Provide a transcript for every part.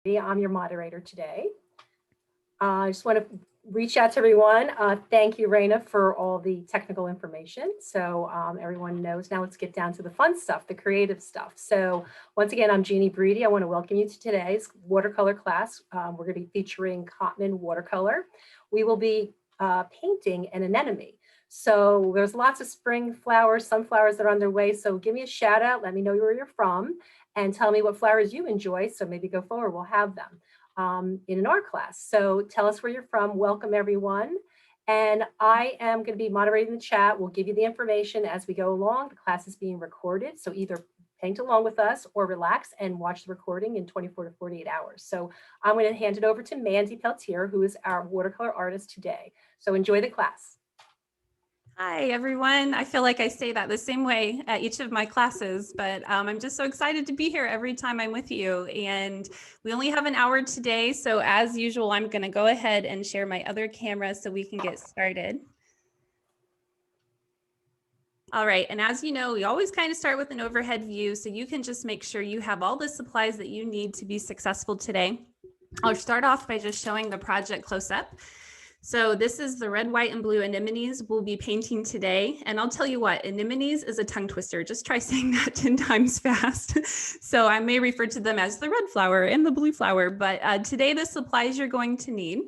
I'm your moderator today. I just want to reach out to everyone. Thank you, Raina, for all the technical information. So everyone knows now. Let's get down to the fun stuff, the creative stuff. So once again, I'm Jeannie Breedy. I want to welcome you to today's watercolor class. We're going to be featuring Cotman Watercolor. We will be painting an anemone. So there's lots of spring flowers, sunflowers that are on their way. So give me a shout out. Let me know where you're from and tell me what flowers you enjoy. So maybe go forward, we'll have them in an art class. So tell us where you're from. Welcome everyone. And I am going to be moderating the chat. We'll give you the information as we go along. The class is being recorded. So either paint along with us or relax and watch the recording in 24 to 48 hours. So I'm going to hand it over to Mandy Peltier, who is our watercolor artist today. So enjoy the class. Hi, everyone. I feel like I say that the same way at each of my classes, but I'm just so excited to be here every time I'm with you. And we only have an hour today. So as usual, I'm going to go ahead and share my other camera so we can get started. All right, and as you know, we always kind of start with an overhead view, so you can just make sure you have all the supplies that you need to be successful today. I'll start off by just showing the project close up. So this is the red, white, and blue anemones we'll be painting today. And I'll tell you what, anemones is a tongue twister. Just try saying that 10 times fast. So I may refer to them as the red flower and the blue flower, but today the supplies you're going to need.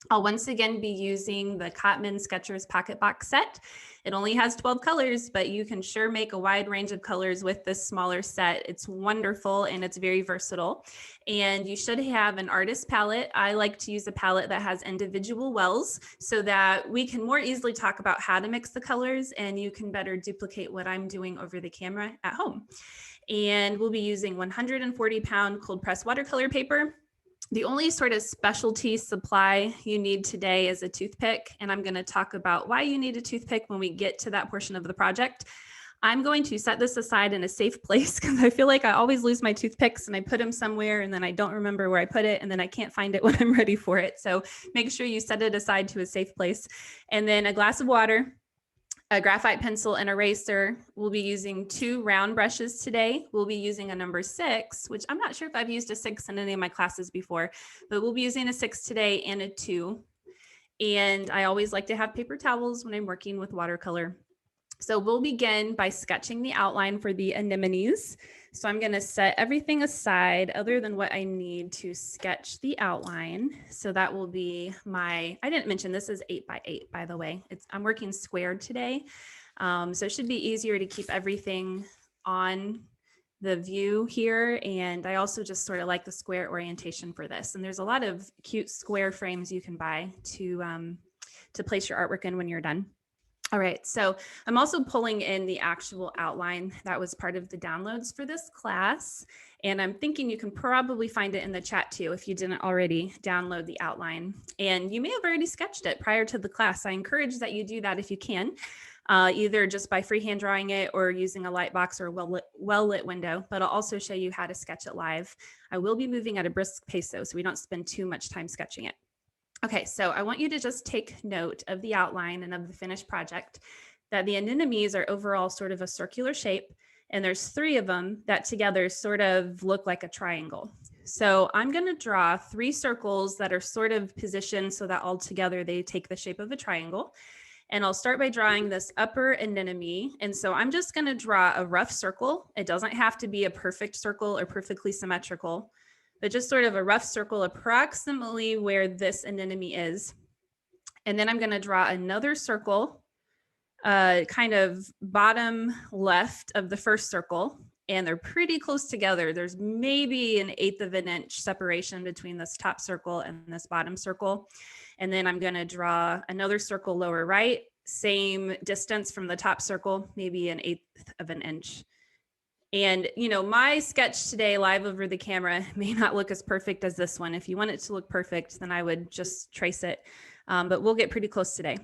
I'll once again be using the Cotman Sketchers Pocket Box set. It only has 12 colors, but you can sure make a wide range of colors with this smaller set. It's wonderful and it's very versatile. And you should have an artist palette. I like to use a palette that has individual wells so that we can more easily talk about how to mix the colors and you can better duplicate what I'm doing over the camera at home. And we'll be using 140-pound cold press watercolor paper. The only sort of specialty supply you need today is a toothpick, and I'm going to talk about why you need a toothpick when we get to that portion of the project. I'm going to set this aside in a safe place because I feel like I always lose my toothpicks and I put them somewhere and then I don't remember where I put it and then I can't find it when I'm ready for it. So make sure you set it aside to a safe place. And then a glass of water, a graphite pencil, and eraser. We'll be using 2 round brushes today. We'll be using a number 6, which I'm not sure if I've used a 6 in any of my classes before, but we'll be using a 6 today and a 2. And I always like to have paper towels when I'm working with watercolor. So we'll begin by sketching the outline for the anemones. So I'm going to set everything aside other than what I need to sketch the outline. So that will be my, I didn't mention this is 8x8, by the way. I'm working squared today. So it should be easier to keep everything on the view here. And I also just sort of like the square orientation for this. And there's a lot of cute square frames you can buy to place your artwork in when you're done. All right, so I'm also pulling in the actual outline that was part of the downloads for this class. And I'm thinking you can probably find it in the chat too if you didn't already download the outline. And you may have already sketched it prior to the class. I encourage that you do that if you can, either just by freehand drawing it or using a light box or a well-lit window, but I'll also show you how to sketch it live. I will be moving at a brisk pace though, so we don't spend too much time sketching it. Okay, so I want you to just take note of the outline and of the finished project, that the anemones are overall sort of a circular shape, and there's 3 of them that together sort of look like a triangle. So I'm going to draw 3 circles that are sort of positioned so that all together they take the shape of a triangle. And I'll start by drawing this upper anemone. And so I'm just going to draw a rough circle. It doesn't have to be a perfect circle or perfectly symmetrical, but just sort of a rough circle approximately where this anemone is. And then I'm going to draw another circle, kind of bottom left of the first circle, and they're pretty close together. There's maybe an 1/8 of an inch separation between this top circle and this bottom circle. And then I'm going to draw another circle lower right, same distance from the top circle, maybe an 1/8 of an inch. And, you know, my sketch today live over the camera may not look as perfect as this one. If you want it to look perfect, then I would just trace it. But we'll get pretty close today.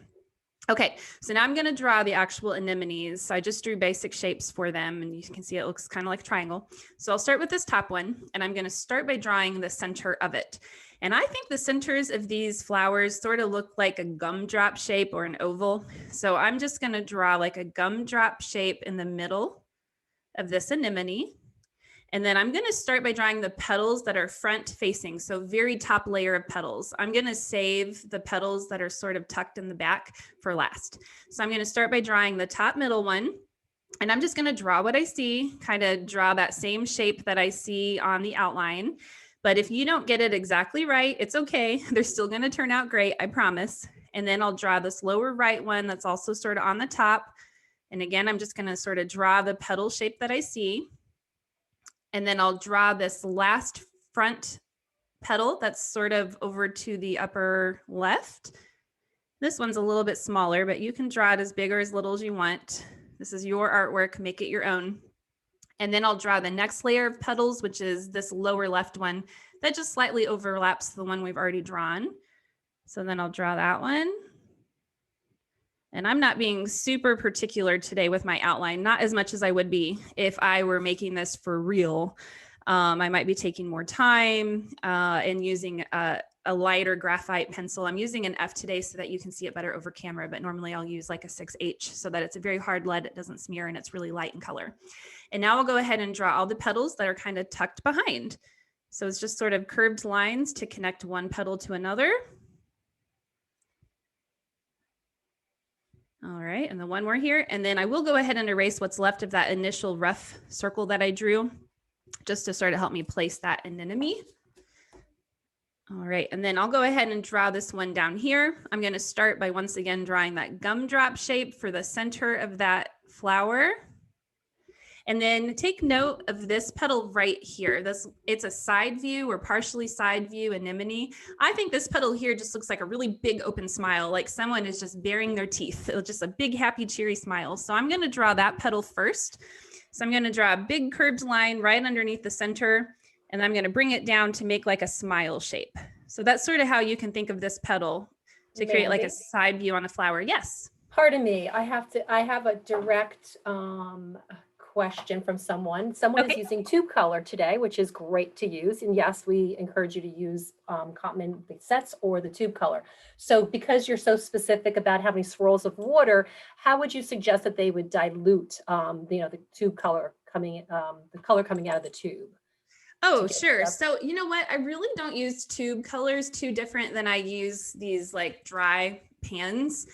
Okay, so now I'm going to draw the actual anemones. So I just drew basic shapes for them, and you can see it looks kind of like a triangle. So I'll start with this top one, and I'm going to start by drawing the center of it. And I think the centers of these flowers sort of look like a gumdrop shape or an oval. So I'm just going to draw like a gumdrop shape in the middle of this anemone. And then I'm going to start by drawing the petals that are front facing. So very top layer of petals. I'm going to save the petals that are sort of tucked in the back for last. So I'm going to start by drawing the top middle one. And I'm just going to draw what I see, kind of draw that same shape that I see on the outline. But if you don't get it exactly right, it's okay. They're still going to turn out great, I promise. And then I'll draw this lower right one that's also sort of on the top. And again, I'm just going to sort of draw the petal shape that I see. And then I'll draw this last front petal that's sort of over to the upper left. This one's a little bit smaller, but you can draw it as big or as little as you want. This is your artwork, make it your own. And then I'll draw the next layer of petals, which is this lower left one that just slightly overlaps the one we've already drawn. So then I'll draw that one. And I'm not being super particular today with my outline, not as much as I would be if I were making this for real. I might be taking more time and using a lighter graphite pencil. I'm using an F today so that you can see it better over camera, but normally I'll use like a 6H so that it's a very hard lead, it doesn't smear, and it's really light in color. And now I'll go ahead and draw all the petals that are kind of tucked behind. So it's just sort of curved lines to connect one petal to another. All right, and then one more here. And then I will go ahead and erase what's left of that initial rough circle that I drew, just to sort of help me place that anemone. All right, and then I'll go ahead and draw this one down here. I'm going to start by once again drawing that gumdrop shape for the center of that flower. And then take note of this petal right here. It's a side view or partially side view anemone. I think this petal here just looks like a really big open smile, like someone is just baring their teeth. It's just a big, happy, cheery smile. So I'm going to draw that petal first. So I'm going to draw a big curved line right underneath the center, and I'm going to bring it down to make like a smile shape. So that's sort of how you can think of this petal to create like a side view on a flower. Yes. Pardon me, I have a direct question from someone. Someone is using tube color today, which is great to use. And yes, we encourage you to use Cotman sets or the tube color. So because you're so specific about having swirls of water, how would you suggest that they would dilute, the tube color coming, the color coming out of the tube? Oh, sure. So you know what? I really don't use tube colors too different than I use these like dry pans.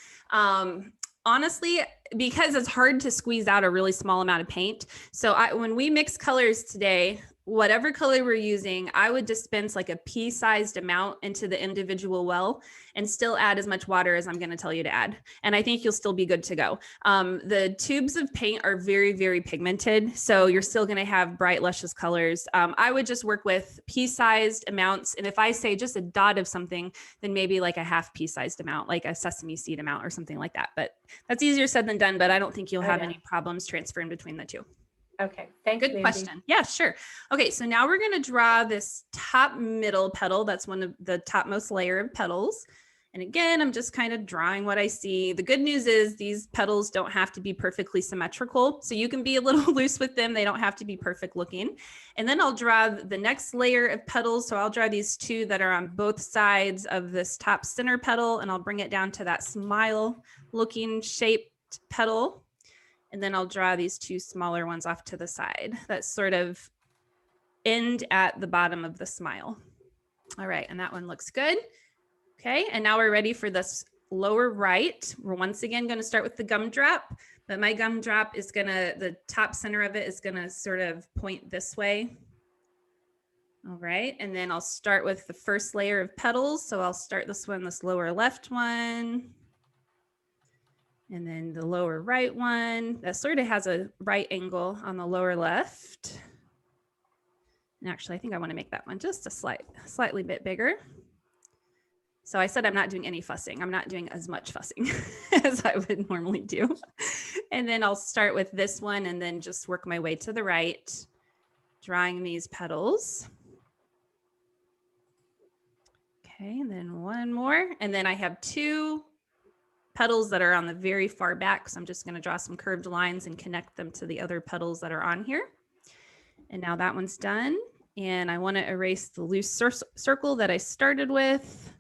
Honestly, because it's hard to squeeze out a really small amount of paint. So when we mix colors today, whatever color we're using, I would dispense like a pea-sized amount into the individual well and still add as much water as I'm going to tell you to add. And I think you'll still be good to go. The tubes of paint are very, very pigmented. So you're still going to have bright, luscious colors. I would just work with pea-sized amounts. And if I say just a dot of something, then maybe like a half pea-sized amount, like a sesame seed amount or something like that. But that's easier said than done, but I don't think you'll have any problems transferring between the two. Okay, thanks. Good question. Yeah, sure. Okay, so now we're going to draw this top middle petal. That's one of the topmost layer of petals. And again, I'm just kind of drawing what I see. The good news is these petals don't have to be perfectly symmetrical. So you can be a little loose with them. They don't have to be perfect looking. And then I'll draw the next layer of petals. So I'll draw these two that are on both sides of this top center petal, and I'll bring it down to that smile looking shaped petal. And then I'll draw these two smaller ones off to the side that sort of end at the bottom of the smile. All right, and that one looks good. Okay, and now we're ready for this lower right. We're once again going to start with the gumdrop, but my gumdrop is the top center of it is going to sort of point this way. All right, and then I'll start with the first layer of petals. So I'll start this lower left one. And then the lower right one that sort of has a right angle on the lower left. And actually, I think I want to make that one just a slightly bit bigger. So I said I'm not doing any fussing. I'm not doing as much fussing as I would normally do. And then I'll start with this one and then just work my way to the right, drawing these petals. Okay, and then one more. And then I have two petals that are on the very far back. So I'm just going to draw some curved lines and connect them to the other petals that are on here. And now that one's done. And I want to erase the loose circle that I started with.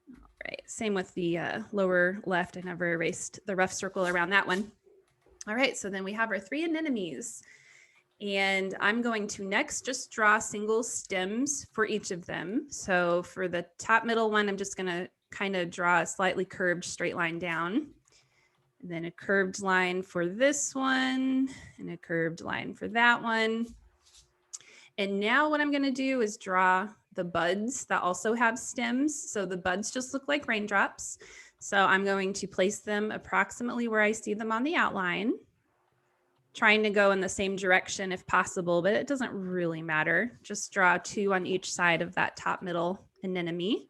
All right, same with the lower left. I never erased the rough circle around that one. All right, so then we have our three anemones. And I'm going to next just draw single stems for each of them. So for the top middle one, I'm just gonna kind of draw a slightly curved straight line down. And then a curved line for this one and a curved line for that one. And now what I'm gonna do is draw the buds that also have stems. So the buds just look like raindrops. So I'm going to place them approximately where I see them on the outline, trying to go in the same direction if possible, but it doesn't really matter. Just draw 2 on each side of that top middle anemone.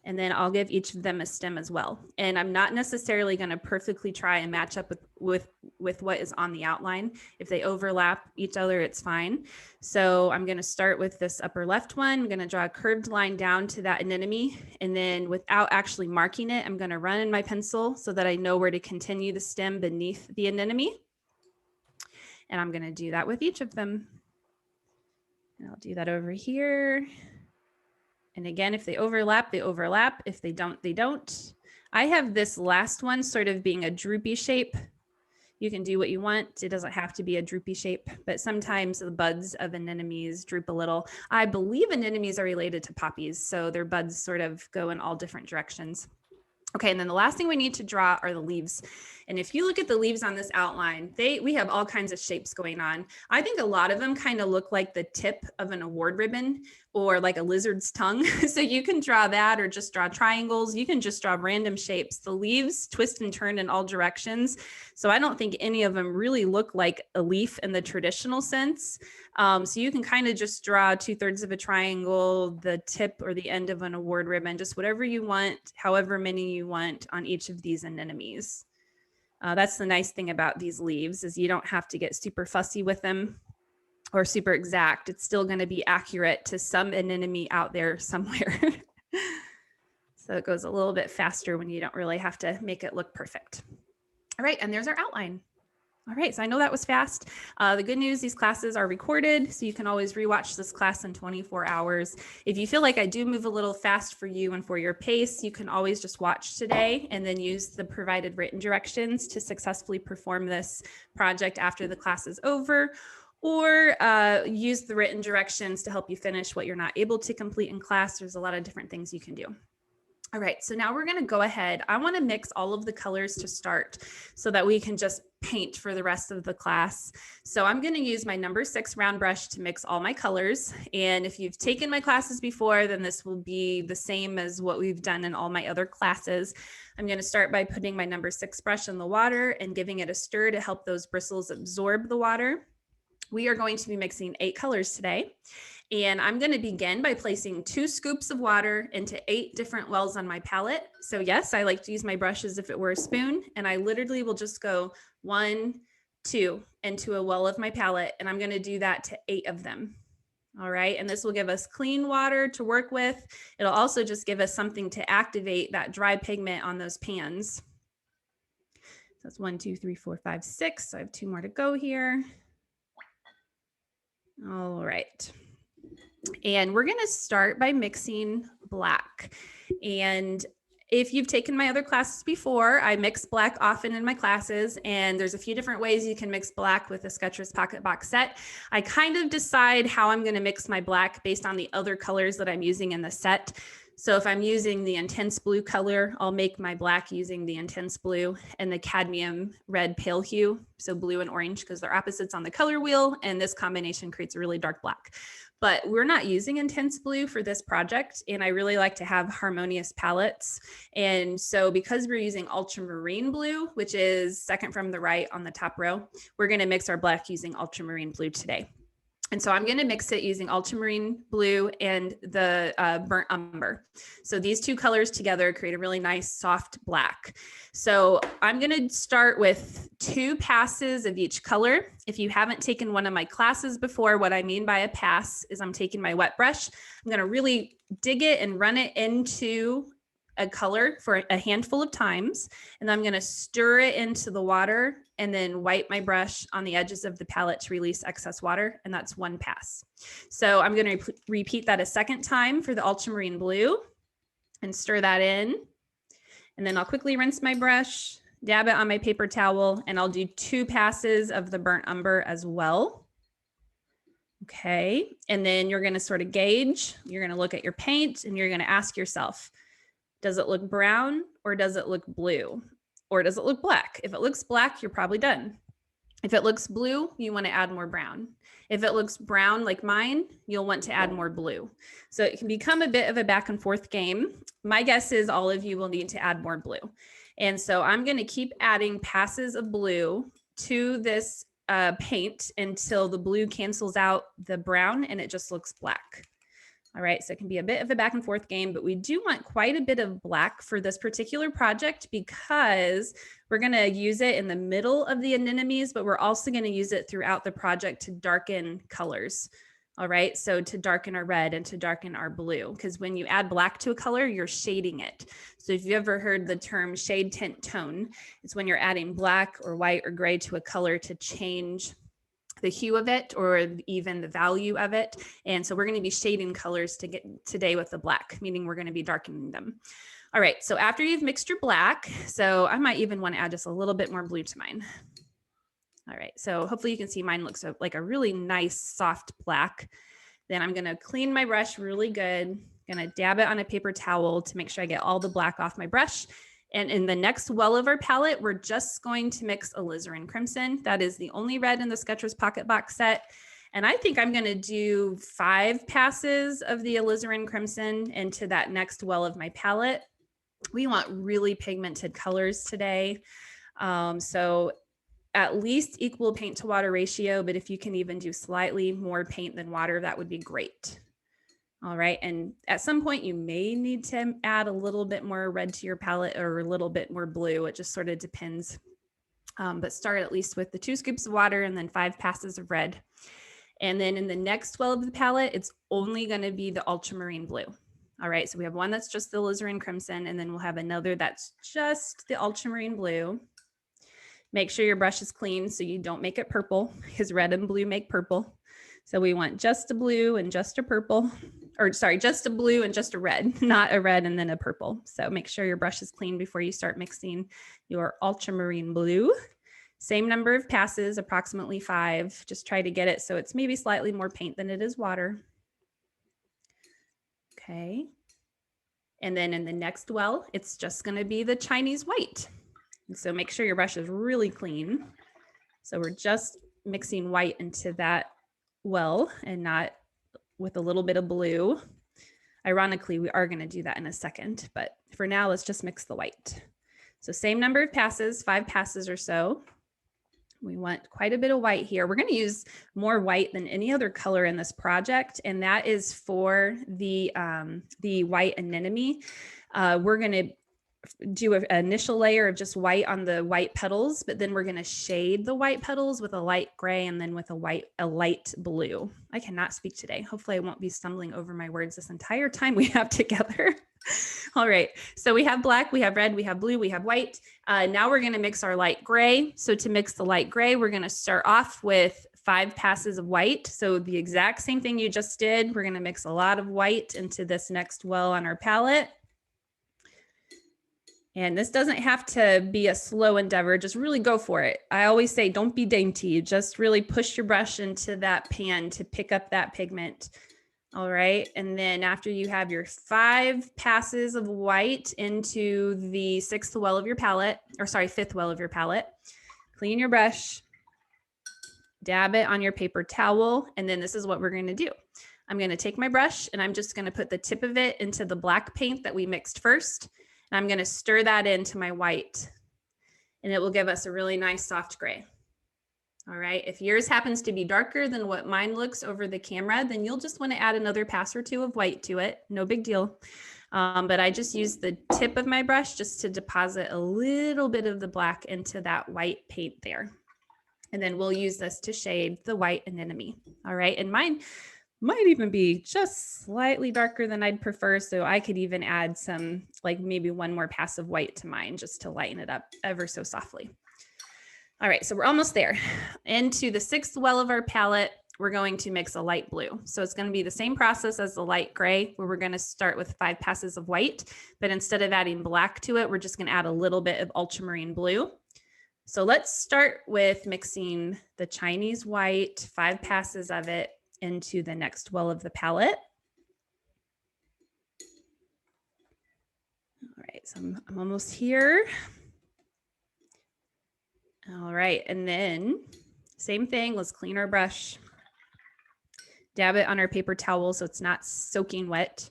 And then I'll give each of them a stem as well. And I'm not necessarily going to perfectly try and match up with what is on the outline. If they overlap each other, it's fine. So I'm going to start with this upper left one. I'm going to draw a curved line down to that anemone. And then without actually marking it, I'm going to run in my pencil so that I know where to continue the stem beneath the anemone. And I'm going to do that with each of them. And I'll do that over here. And again, if they overlap, they overlap. If they don't, they don't. I have this last one sort of being a droopy shape. You can do what you want. It doesn't have to be a droopy shape, but sometimes the buds of anemones droop a little. I believe anemones are related to poppies, so their buds sort of go in all different directions. Okay, and then the last thing we need to draw are the leaves. And if you look at the leaves on this outline, we have all kinds of shapes going on. I think a lot of them kind of look like the tip of an award ribbon or like a lizard's tongue. So you can draw that or just draw triangles. You can just draw random shapes. The leaves twist and turn in all directions. So I don't think any of them really look like a leaf in the traditional sense. So you can kind of just draw 2/3 of a triangle, the tip or the end of an award ribbon, just whatever you want, however many you want on each of these anemones. That's the nice thing about these leaves is you don't have to get super fussy with them or super exact. It's still going to be accurate to some anemone out there somewhere. So it goes a little bit faster when you don't really have to make it look perfect. All right, and there's our outline. All right, so I know that was fast. The good news, these classes are recorded, so you can always rewatch this class in 24 hours. If you feel like I do move a little fast for you and for your pace, you can always just watch today and then use the provided written directions to successfully perform this project after the class is over, or use the written directions to help you finish what you're not able to complete in class. There's a lot of different things you can do. All right, so now we're gonna go ahead. I wanna mix all of the colors to start so that we can just paint for the rest of the class. So I'm gonna use my number 6 round brush to mix all my colors. And if you've taken my classes before, then this will be the same as what we've done in all my other classes. I'm gonna start by putting my number 6 brush in the water and giving it a stir to help those bristles absorb the water. We are going to be mixing 8 colors today. And I'm going to begin by placing 2 scoops of water into 8 different wells on my palette. So yes, I like to use my brush as if it were a spoon, and I literally will just go 1, 2 into a well of my palette, and I'm going to do that to 8 of them. All right, and this will give us clean water to work with. It'll also just give us something to activate that dry pigment on those pans. So that's 1, 2, 3, 4, 5, 6. So I have 2 more to go here. All right. And we're going to start by mixing black. And if you've taken my other classes before, I mix black often in my classes, and there's a few different ways you can mix black with a Sketchers Pocket Box set. I kind of decide how I'm going to mix my black based on the other colors that I'm using in the set. So if I'm using the intense blue color, I'll make my black using the intense blue and the cadmium red pale hue. So blue and orange, because they're opposites on the color wheel, and this combination creates a really dark black. But we're not using intense blue for this project, and I really like to have harmonious palettes. And so because we're using Ultramarine Blue, which is second from the right on the top row, we're going to mix our black using Ultramarine Blue today. And so I'm going to mix it using Ultramarine Blue and the Burnt Umber. So these 2 colors together create a really nice soft black. So I'm going to start with 2 passes of each color. If you haven't taken one of my classes before, what I mean by a pass is I'm taking my wet brush. I'm going to really dig it and run it into a color for a handful of times. And then I'm going to stir it into the water and then wipe my brush on the edges of the palette to release excess water. And that's 1 pass. So I'm going to repeat that a second time for the Ultramarine Blue and stir that in. And then I'll quickly rinse my brush dab it on my paper towel, and I'll do 2 passes of the burnt umber as well. Okay, and then you're going to sort of gauge, you're going to look at your paint and you're going to ask yourself, does it look brown or does it look blue? Or does it look black? If it looks black, you're probably done. If it looks blue, you want to add more brown. If it looks brown like mine, you'll want to add more blue. So it can become a bit of a back and forth game. My guess is all of you will need to add more blue. And so I'm going to keep adding passes of blue to this paint until the blue cancels out the brown and it just looks black. All right, so it can be a bit of a back and forth game, but we do want quite a bit of black for this particular project because we're going to use it in the middle of the anemones, but we're also going to use it throughout the project to darken colors. All right, so to darken our red and to darken our blue, because when you add black to a color, you're shading it. So if you ever heard the term shade, tint, tone, it's when you're adding black or white or gray to a color to change the hue of it or even the value of it. And so we're going to be shading colors to get today with the black, meaning we're going to be darkening them. All right, so after you've mixed your black, so I might even want to add just a little bit more blue to mine. All right, so hopefully you can see mine looks like a really nice soft black. Then I'm going to clean my brush really good. I'm going to dab it on a paper towel to make sure I get all the black off my brush. And in the next well of our palette, we're just going to mix Alizarin Crimson. That is the only red in the Sketchers Pocket Box set. And I think I'm going to do 5 passes of the Alizarin Crimson into that next well of my palette. We want really pigmented colors today. So at least equal paint to water ratio, but if you can even do slightly more paint than water, that would be great. All right, and at some point you may need to add a little bit more red to your palette or a little bit more blue. It just sort of depends. But start at least with the 2 scoops of water and then 5 passes of red. And then in the next well of the palette, it's only going to be the Ultramarine Blue. All right, so we have one that's just the Alizarin Crimson, and then we'll have another that's just the Ultramarine Blue. Make sure your brush is clean so you don't make it purple, because red and blue make purple. So we want just a blue and just a purple, or sorry, just a blue and just a red, not a red and then a purple. So make sure your brush is clean before you start mixing your Ultramarine Blue. Same number of passes, approximately 5. Just try to get it so it's maybe slightly more paint than it is water. Okay. And then in the next well, it's just going to be the Chinese white. And so make sure your brush is really clean. So we're just mixing white into that well and not with a little bit of blue. Ironically, we are going to do that in a second, but for now, let's just mix the white. So same number of passes, 5 passes or so. We want quite a bit of white here. We're going to use more white than any other color in this project, and that is for the white anemone. We're going to do an initial layer of just white on the white petals, but then we're going to shade the white petals with a light gray and then with a light blue. I cannot speak today. Hopefully I won't be stumbling over my words this entire time we have together. All right, so we have black, we have red, we have blue, we have white. Now we're going to mix our light gray. So to mix the light gray, we're going to start off with 5 passes of white. So the exact same thing you just did. We're going to mix a lot of white into this next well on our palette. And this doesn't have to be a slow endeavor, just really go for it. I always say, don't be dainty, just really push your brush into that pan to pick up that pigment. All right, and then after you have your 5 passes of white into the 6th well of your palette, or sorry, 5th well of your palette, clean your brush, dab it on your paper towel, and then this is what we're gonna do. I'm gonna take my brush and I'm just gonna put the tip of it into the black paint that we mixed first. And I'm going to stir that into my white, and it will give us a really nice soft gray. All right, if yours happens to be darker than what mine looks over the camera, then you'll just want to add another pass or 2 of white to it. No big deal. But I just use the tip of my brush just to deposit a little bit of the black into that white paint there. And then we'll use this to shade the white anemone. All right, and mine might even be just slightly darker than I'd prefer. So I could even add some, like maybe 1 more pass of white to mine just to lighten it up ever so softly. All right, so we're almost there. Into the 6th well of our palette, we're going to mix a light blue. So it's going to be the same process as the light gray, where we're going to start with 5 passes of white, but instead of adding black to it, we're just going to add a little bit of ultramarine blue. So let's start with mixing the Chinese white, 5 passes of it into the next well of the palette. All right, so I'm almost here. All right, and then same thing, let's clean our brush. Dab it on our paper towel so it's not soaking wet.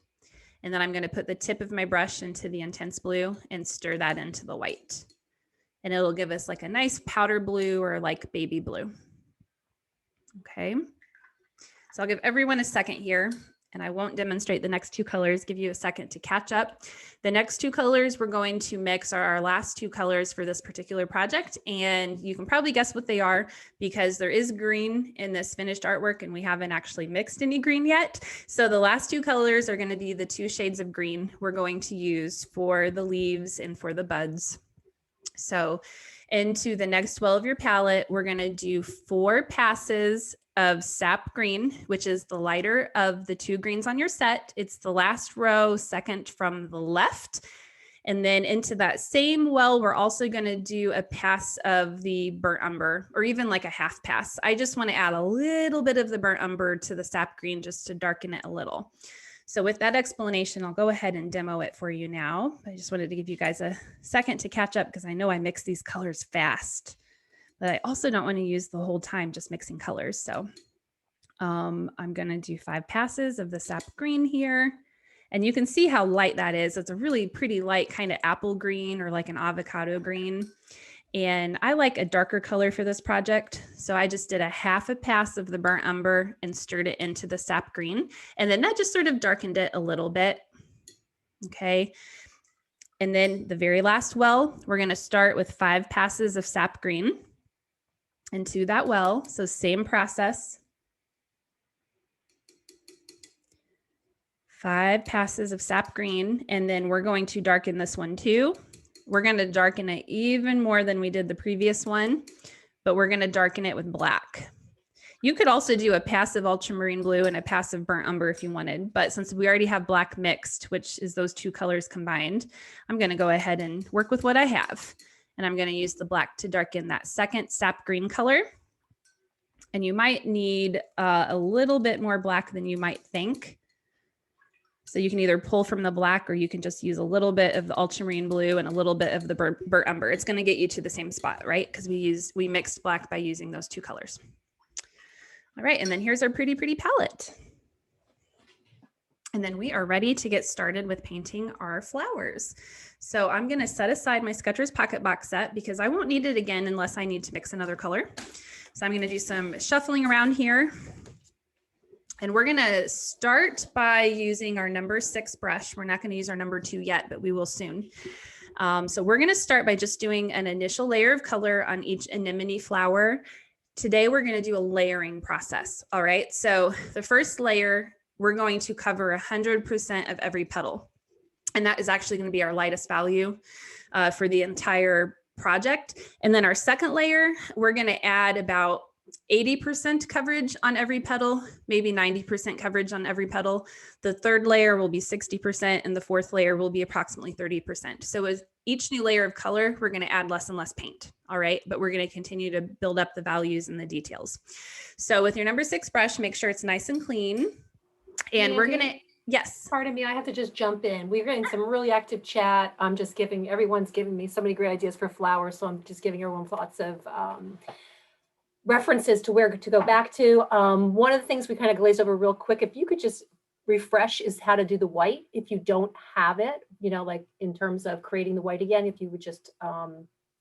And then I'm going to put the tip of my brush into the intense blue and stir that into the white. And it'll give us like a nice powder blue or like baby blue. Okay. So I'll give everyone a second here, and I won't demonstrate the next 2 colors, give you a second to catch up. The next 2 colors we're going to mix are our last 2 colors for this particular project. And you can probably guess what they are because there is green in this finished artwork and we haven't actually mixed any green yet. So the last 2 colors are going to be the 2 shades of green we're going to use for the leaves and for the buds. So into the next well of your palette, we're going to do 4 passes of Sap Green, which is the lighter of the 2 greens on your set. It's the last row, second from the left. And then into that same well, we're also going to do a pass of the burnt umber, or even like a half pass. I just want to add a little bit of the burnt umber to the Sap Green just to darken it a little. So with that explanation, I'll go ahead and demo it for you now. I just wanted to give you guys a second to catch up because I know I mix these colors fast, but I also don't want to use the whole time just mixing colors. So I'm going to do 5 passes of the Sap Green here. And you can see how light that is. It's a really pretty light kind of apple green or like an avocado green. And I like a darker color for this project. So I just did a half a pass of the burnt umber and stirred it into the Sap Green. And then that just sort of darkened it a little bit. Okay. And then the very last well, we're going to start with 5 passes of Sap Green into that well. So same process. 5 passes of Sap Green. And then we're going to darken this one too. We're going to darken it even more than we did the previous one, but we're going to darken it with black. You could also do a passive ultramarine blue and a passive burnt umber if you wanted, but since we already have black mixed, which is those 2 colors combined, I'm going to go ahead and work with what I have. And I'm going to use the black to darken that second Sap Green color. And you might need a little bit more black than you might think. So you can either pull from the black or you can just use a little bit of the ultramarine blue and a little bit of the burnt umber. It's going to get you to the same spot, right? Because we mixed black by using those 2 colors. All right, and then here's our pretty palette. And then we are ready to get started with painting our flowers. So I'm going to set aside my Sketchers Pocket Box set because I won't need it again unless I need to mix another color. So I'm going to do some shuffling around here. And we're going to start by using our number 6 brush. We're not going to use our number 2 yet, but we will soon. So we're going to start by just doing an initial layer of color on each anemone flower. Today, we're going to do a layering process. All right. So the first layer, we're going to cover 100% of every petal. And that is actually going to be our lightest value for the entire project. And then our second layer, we're going to add about 80% coverage on every petal, maybe 90% coverage on every petal. The third layer will be 60% and the fourth layer will be approximately 30%. So as each new layer of color, we're going to add less and less paint. All right. But we're going to continue to build up the values and the details. So with your number 6 brush, make sure it's nice and clean. And we're going to, yes. Pardon me, I have to just jump in. We're getting some really active chat. I'm just everyone's giving me so many great ideas for flowers. So I'm just giving everyone lots of references to where to go back to. One of the things we kind of glazed over real quick, if you could just refresh, is how to do the white if you don't have it, like in terms of creating the white again, if you would just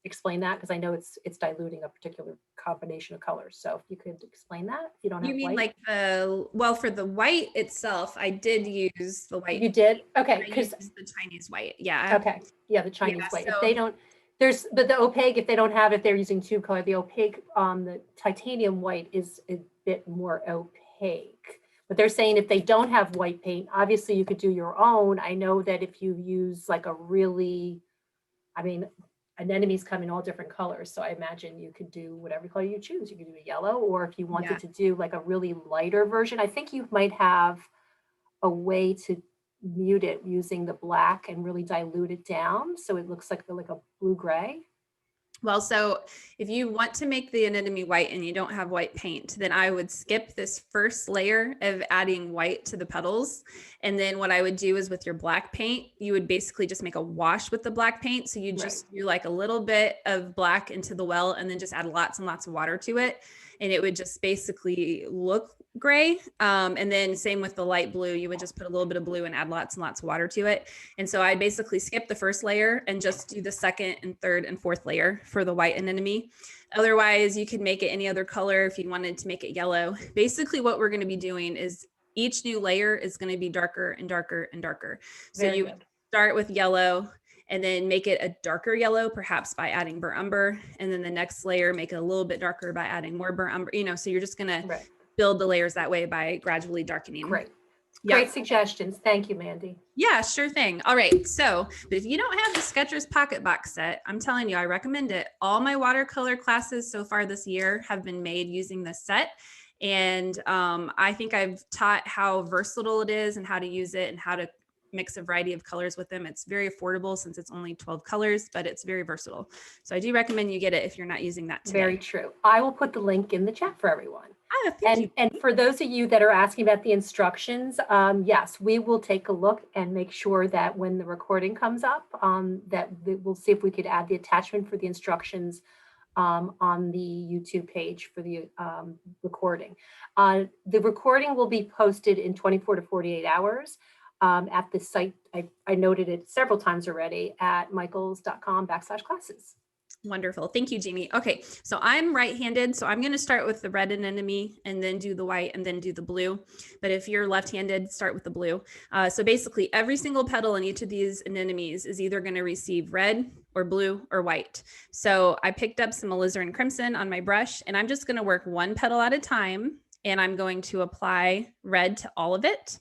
explain that, because I know it's diluting a particular combination of colors. So if you could explain that, if you don't have white. You mean like for the white itself, I did use the white. You did? Okay. Because the Chinese white. Yeah. Okay. Yeah, the Chinese white. So, if they don't, but the opaque, if they don't have it, they're using tube color. The opaque, the titanium white is a bit more opaque. But they're saying if they don't have white paint, obviously you could do your own. I know that if you use like a really, anemones come in all different colors. So I imagine you could do whatever color you choose. You could do a yellow, or if you wanted to do like a really lighter version, I think you might have a way to mute it using the black and really dilute it down so it looks like a blue gray. Well, so if you want to make the anemone white and you don't have white paint, then I would skip this first layer of adding white to the petals. And then what I would do is with your black paint, you would basically just make a wash with the black paint. So you just do like a little bit of black into the well and then just add lots and lots of water to it. And it would just basically look gray. And then same with the light blue, you would just put a little bit of blue and add lots and lots of water to it. And so I basically skip the first layer and just do the second and third and fourth layer for the white anemone. Otherwise, you could make it any other color if you wanted to make it yellow. Basically, what we're going to be doing is each new layer is going to be darker and darker and darker. So you would start with yellow and then make it a darker yellow, perhaps by adding burnt umber. And then the next layer, make it a little bit darker by adding more burnt umber, you know, so you're just going to build the layers that way by gradually darkening. Great. Great suggestions. Thank you, Mandy. Yeah, sure thing. All right. So, but if you don't have the Skechers Pocket Box set, I'm telling you, I recommend it. All my watercolor classes so far this year have been made using this set. And I think I've taught how versatile it is and how to use it and how to mix a variety of colors with them. It's very affordable since it's only 12 colors, but it's very versatile. So I do recommend you get it if you're not using that today. Very true. I will put the link in the chat for everyone. Oh, thank you. And for those of you that are asking about the instructions, yes, we will take a look and make sure that when the recording comes up, that we'll see if we could add the attachment for the instructions on the YouTube page for the recording. The recording will be posted in 24 to 48 hours at the site. I noted it several times already at michaels.com/classes. Wonderful. Thank you, Jamie. Okay, so I'm right-handed, so I'm going to start with the red anemone and then do the white and then do the blue. But if you're left-handed, start with the blue. So basically, every single petal in each of these anemones is either going to receive red or blue or white. So I picked up some Alizarin Crimson on my brush, and I'm just going to work one petal at a time, and I'm going to apply red to all of it.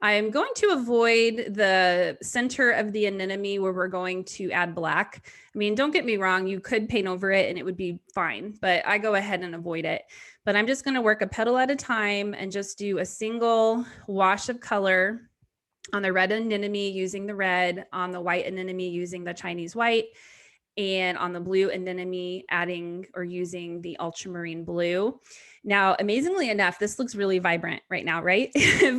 I'm going to avoid the center of the anemone where we're going to add black. I mean, don't get me wrong, you could paint over it and it would be fine, but I go ahead and avoid it. But I'm just going to work a petal at a time and just do a single wash of color on the red anemone using the red, on the white anemone using the Chinese white, and on the blue anemone adding or using the ultramarine blue. Now, amazingly enough, this looks really vibrant right now, right?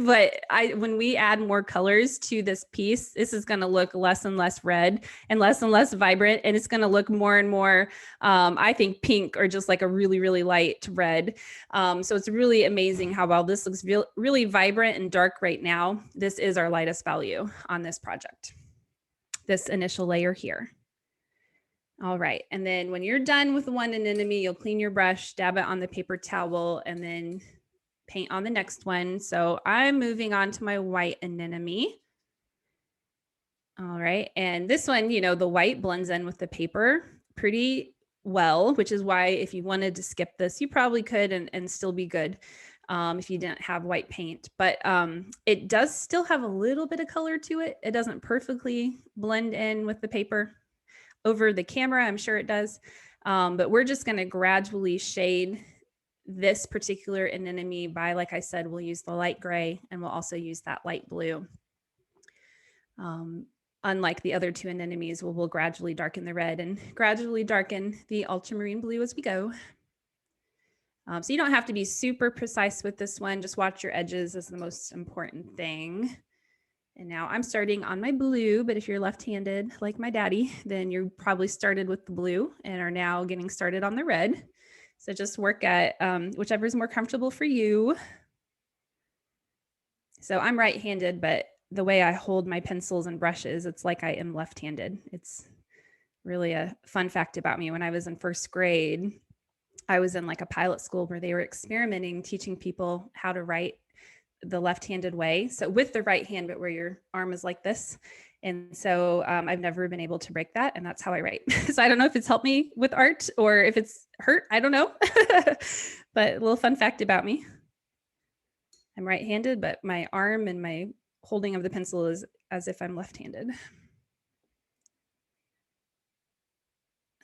But when we add more colors to this piece, this is going to look less and less red and less vibrant. And it's going to look more and more, I think, pink or just like a really, really light red. So it's really amazing how well this looks really vibrant and dark right now. This is our lightest value on this project, this initial layer here. All right, and then when you're done with one anemone, you'll clean your brush, dab it on the paper towel, and then paint on the next one. So I'm moving on to my white anemone. All right, and this one, you know, the white blends in with the paper pretty well, which is why if you wanted to skip this, you probably could and still be good if you didn't have white paint. But it does still have a little bit of color to it. It doesn't perfectly blend in with the paper. Over the camera, I'm sure it does, but we're just going to gradually shade this particular anemone by, like I said, we'll use the light gray and we'll also use that light blue. Unlike the other two anemones, we'll gradually darken the red and gradually darken the ultramarine blue as we go. So you don't have to be super precise with this one, just watch your edges is the most important thing. And now I'm starting on my blue, but if you're left-handed like my daddy, then you probably started with the blue and are now getting started on the red. So just work at whichever is more comfortable for you. So I'm right-handed, but the way I hold my pencils and brushes, it's like I am left-handed. It's really a fun fact about me. When I was in first grade, I was in like a pilot school where they were experimenting, teaching people how to write the left-handed way. So with the right hand, but where your arm is like this. And so I've never been able to break that. And that's how I write. So I don't know if it's helped me with art or if it's hurt. I don't know. But a little fun fact about me. I'm right-handed, but my arm and my holding of the pencil is as if I'm left-handed.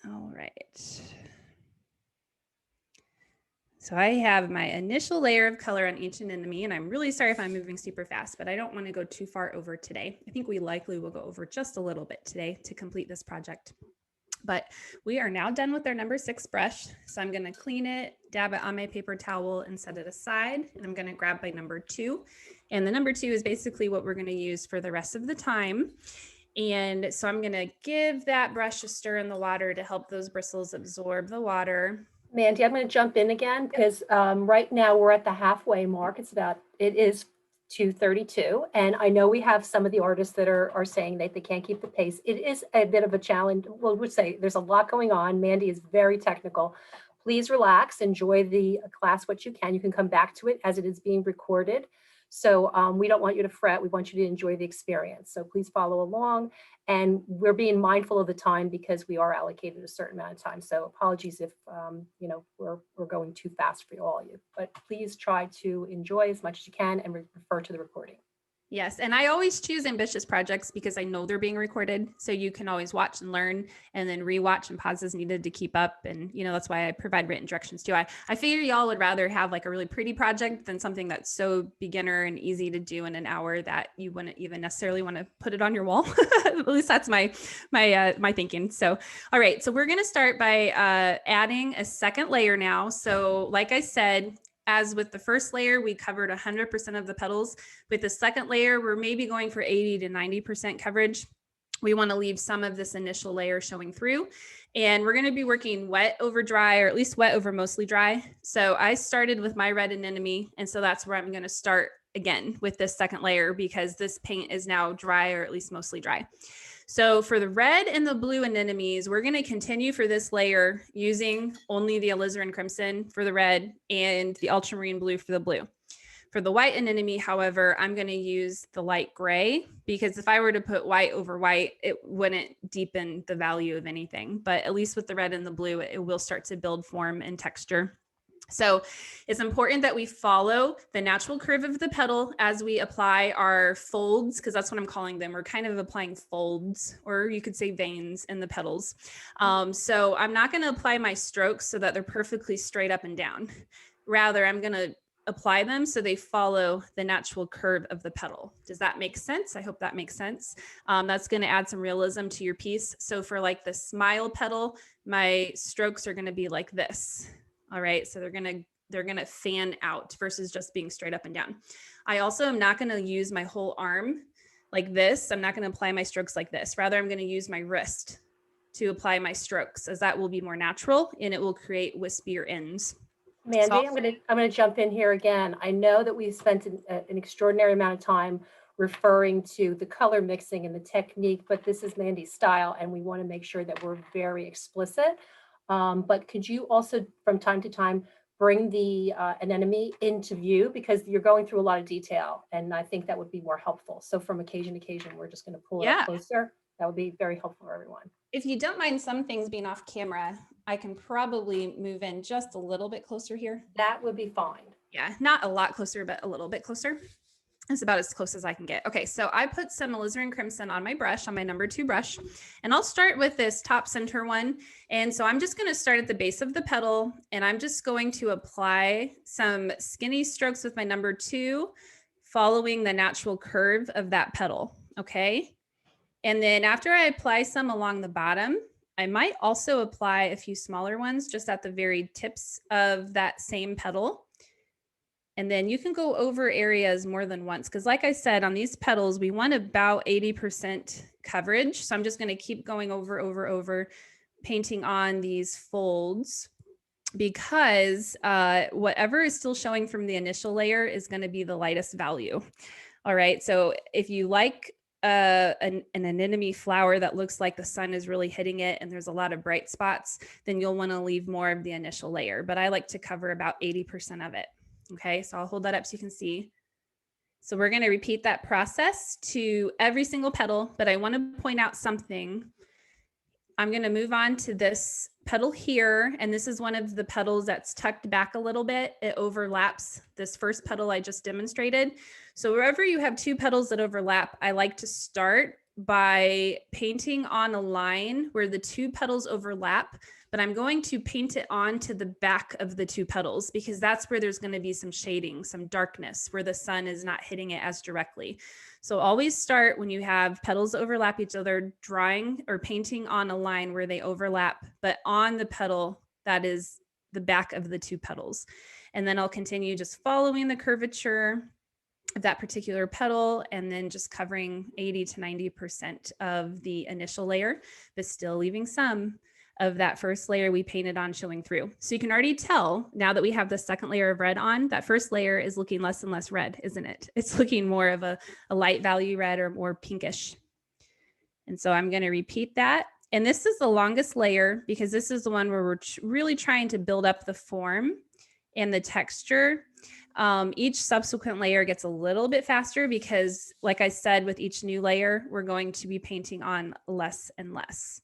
All right. So I have my initial layer of color on each anemone, and I'm really sorry if I'm moving super fast, but I don't want to go too far over today. I think we likely will go over just a little bit today to complete this project. But we are now done with our number 6 brush. So I'm going to clean it, dab it on my paper towel and set it aside. And I'm going to grab my number 2. And the number 2 is basically what we're going to use for the rest of the time. And so I'm going to give that brush a stir in the water to help those bristles absorb the water. Mandy, I'm going to jump in again because right now we're at the halfway mark. It is 2:32, and I know we have some of the artists that are saying that they can't keep the pace. It is a bit of a challenge. Well, we'd say there's a lot going on. Mandy is very technical. Please relax, enjoy the class what you can. You can come back to it as it is being recorded. So we don't want you to fret. We want you to enjoy the experience. So please follow along. And we're being mindful of the time because we are allocated a certain amount of time. So apologies if we're going too fast for all of you. But please try to enjoy as much as you can and refer to the recording. Yes, and I always choose ambitious projects because I know they're being recorded, so you can always watch and learn and then rewatch and pause as needed to keep up. And that's why I provide written directions too. I figure y'all would rather have like a really pretty project than something that's so beginner and easy to do in an hour that you wouldn't even necessarily want to put it on your wall. At least that's my thinking. So all right, so we're going to start by adding a second layer now. So like I said, as with the first layer, we covered 100% of the petals. With the second layer, we're maybe going for 80 to 90% coverage. We want to leave some of this initial layer showing through. And we're going to be working wet over dry, or at least wet over mostly dry. So I started with my red anemone, and so that's where I'm going to start again with this second layer because this paint is now dry, or at least mostly dry. So for the red and the blue anemones, we're going to continue for this layer using only the Alizarin Crimson for the red and the Ultramarine Blue for the blue. For the white anemone, however, I'm going to use the light gray because if I were to put white over white, it wouldn't deepen the value of anything. But at least with the red and the blue, it will start to build form and texture. So it's important that we follow the natural curve of the petal as we apply our folds, because that's what I'm calling them. We're kind of applying folds, or you could say veins in the petals. So I'm not going to apply my strokes so that they're perfectly straight up and down. Rather, I'm going to apply them so they follow the natural curve of the petal. Does that make sense? I hope that makes sense. That's going to add some realism to your piece. So for like the smile petal, my strokes are going to be like this. All right, so they're gonna fan out versus just being straight up and down. I also am not gonna use my whole arm like this. I'm not gonna apply my strokes like this. Rather, I'm gonna use my wrist to apply my strokes, as that will be more natural and it will create wispier ends. Mandy, I'm gonna jump in here again. I know that we spent an extraordinary amount of time referring to the color mixing and the technique, but this is Mandy's style, and we want to make sure that we're very explicit. But could you also, from time to time, bring the anemone into view because you're going through a lot of detail, and I think that would be more helpful. So from occasion to occasion, we're just going to pull it up closer. That would be very helpful for everyone. If you don't mind some things being off camera, I can probably move in just a little bit closer here. That would be fine. Yeah, not a lot closer, but a little bit closer. It's about as close as I can get. Okay, so I put some Alizarin Crimson on my brush, on my number 2 brush, and I'll start with this top center one. And so I'm just going to start at the base of the petal, and I'm just going to apply some skinny strokes with my number 2, following the natural curve of that petal. Okay. And then after I apply some along the bottom, I might also apply a few smaller ones just at the very tips of that same petal. And then you can go over areas more than once, because like I said, on these petals, we want about 80% coverage. So I'm just going to keep going over, painting on these folds, because whatever is still showing from the initial layer is going to be the lightest value. All right. So if you like an anemone flower that looks like the sun is really hitting it and there's a lot of bright spots, then you'll want to leave more of the initial layer. But I like to cover about 80% of it. Okay, so I'll hold that up so you can see. So we're going to repeat that process to every single petal, but I want to point out something. I'm going to move on to this petal here, and this is one of the petals that's tucked back a little bit. It overlaps this first petal I just demonstrated. So wherever you have 2 petals that overlap, I like to start by painting on a line where the two petals overlap, but I'm going to paint it onto the back of the two petals because that's where there's going to be some shading, some darkness where the sun is not hitting it as directly. So always start when you have petals overlap each other, drawing or painting on a line where they overlap, but on the petal that is the back of the two petals. And then I'll continue just following the curvature of that particular petal and then just covering 80 to 90% of the initial layer, but still leaving some of that first layer we painted on showing through. So you can already tell now that we have the second layer of red on, that first layer is looking less and less red, isn't it? It's looking more of a light value red or more pinkish. And so I'm going to repeat that. And this is the longest layer because this is the one where we're really trying to build up the form and the texture. Each subsequent layer gets a little bit faster because, like I said, with each new layer, we're going to be painting on less and less.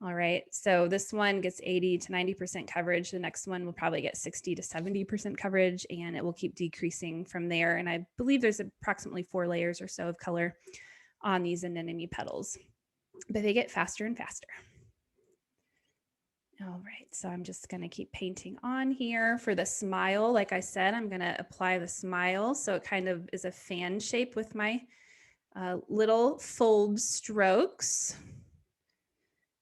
All right, so this one gets 80 to 90% coverage. The next one will probably get 60 to 70% coverage, and it will keep decreasing from there. And I believe there's approximately 4 layers or so of color on these anemone petals, but they get faster and faster. All right, so I'm just going to keep painting on here. For the smile, like I said, I'm going to apply the smile so it kind of is a fan shape with my little fold strokes.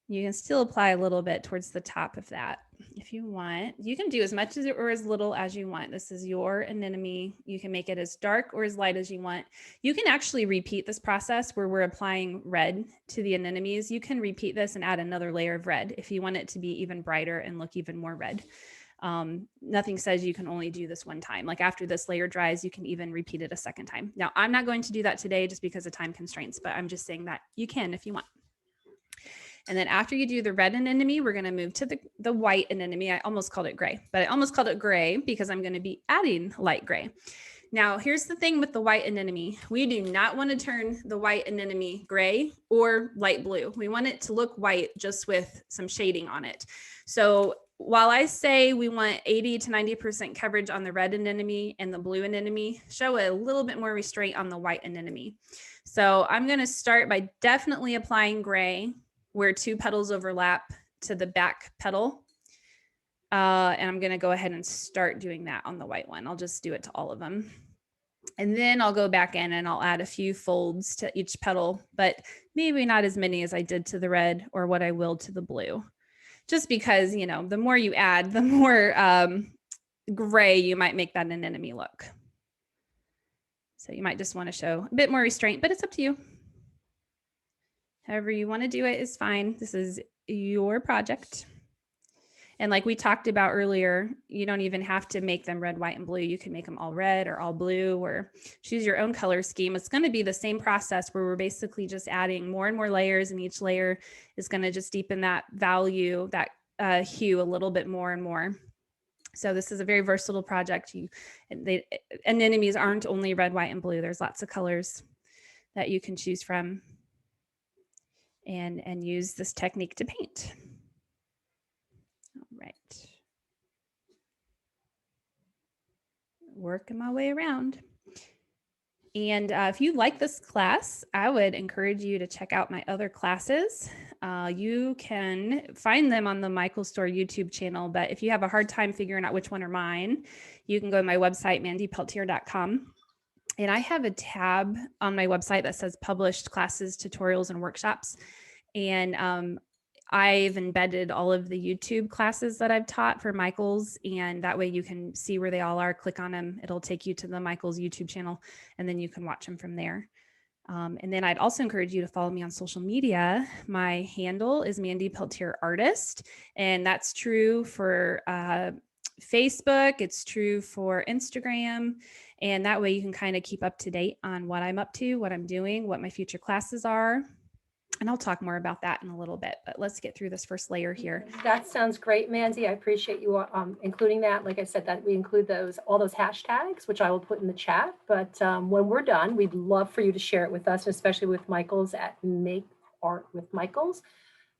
You can still apply a little bit towards the top of that if you want. You can do as much as or as little as you want. This is your anemone. You can make it as dark or as light as you want. You can actually repeat this process where we're applying red to the anemones. You can repeat this and add another layer of red if you want it to be even brighter and look even more red. Nothing says you can only do this one time. Like after this layer dries, you can even repeat it a second time. Now, I'm not going to do that today just because of time constraints, but I'm just saying that you can if you want. And then after you do the red anemone, we're going to move to the white anemone. I almost called it gray, but I almost called it gray because I'm going to be adding light gray. Now, here's the thing with the white anemone. We do not want to turn the white anemone gray or light blue. We want it to look white just with some shading on it. So while I say we want 80 to 90% coverage on the red anemone and the blue anemone, show a little bit more restraint on the white anemone. So I'm going to start by definitely applying gray where 2 petals overlap to the back petal. And I'm going to go ahead and start doing that on the white one. I'll just do it to all of them. And then I'll go back in and I'll add a few folds to each petal, but maybe not as many as I did to the red or what I will to the blue. Just because, you know, the more you add, the more gray you might make that anemone look. So you might just want to show a bit more restraint, but it's up to you. However you want to do it is fine. This is your project. And like we talked about earlier, you don't even have to make them red, white, and blue. You can make them all red or all blue or choose your own color scheme. It's going to be the same process where we're basically just adding more and more layers, and each layer is going to just deepen that value, that hue a little bit more and more. So this is a very versatile project. Anemones aren't only red, white, and blue. There's lots of colors that you can choose from and use this technique to paint. All right. Working my way around. And if you like this class, I would encourage you to check out my other classes. You can find them on the Michael Store YouTube channel, but if you have a hard time figuring out which one are mine, you can go to my website, mandypeltier.com. And I have a tab on my website that says published classes, tutorials, and workshops. And I've embedded all of the YouTube classes that I've taught for Michael's, and that way you can see where they all are. Click on them. It'll take you to the Michael's YouTube channel, and then you can watch them from there. And then I'd also encourage you to follow me on social media. My handle is Mandy Peltier Artist, and that's true for Facebook. It's true for Instagram. And that way you can kind of keep up to date on what I'm up to, what I'm doing, what my future classes are. And I'll talk more about that in a little bit, but let's get through this first layer here. That sounds great, Mandy. I appreciate you including that. Like I said, that we include all those hashtags, which I will put in the chat. But when we're done, we'd love for you to share it with us, especially with Michael's at Make Art with Michael's.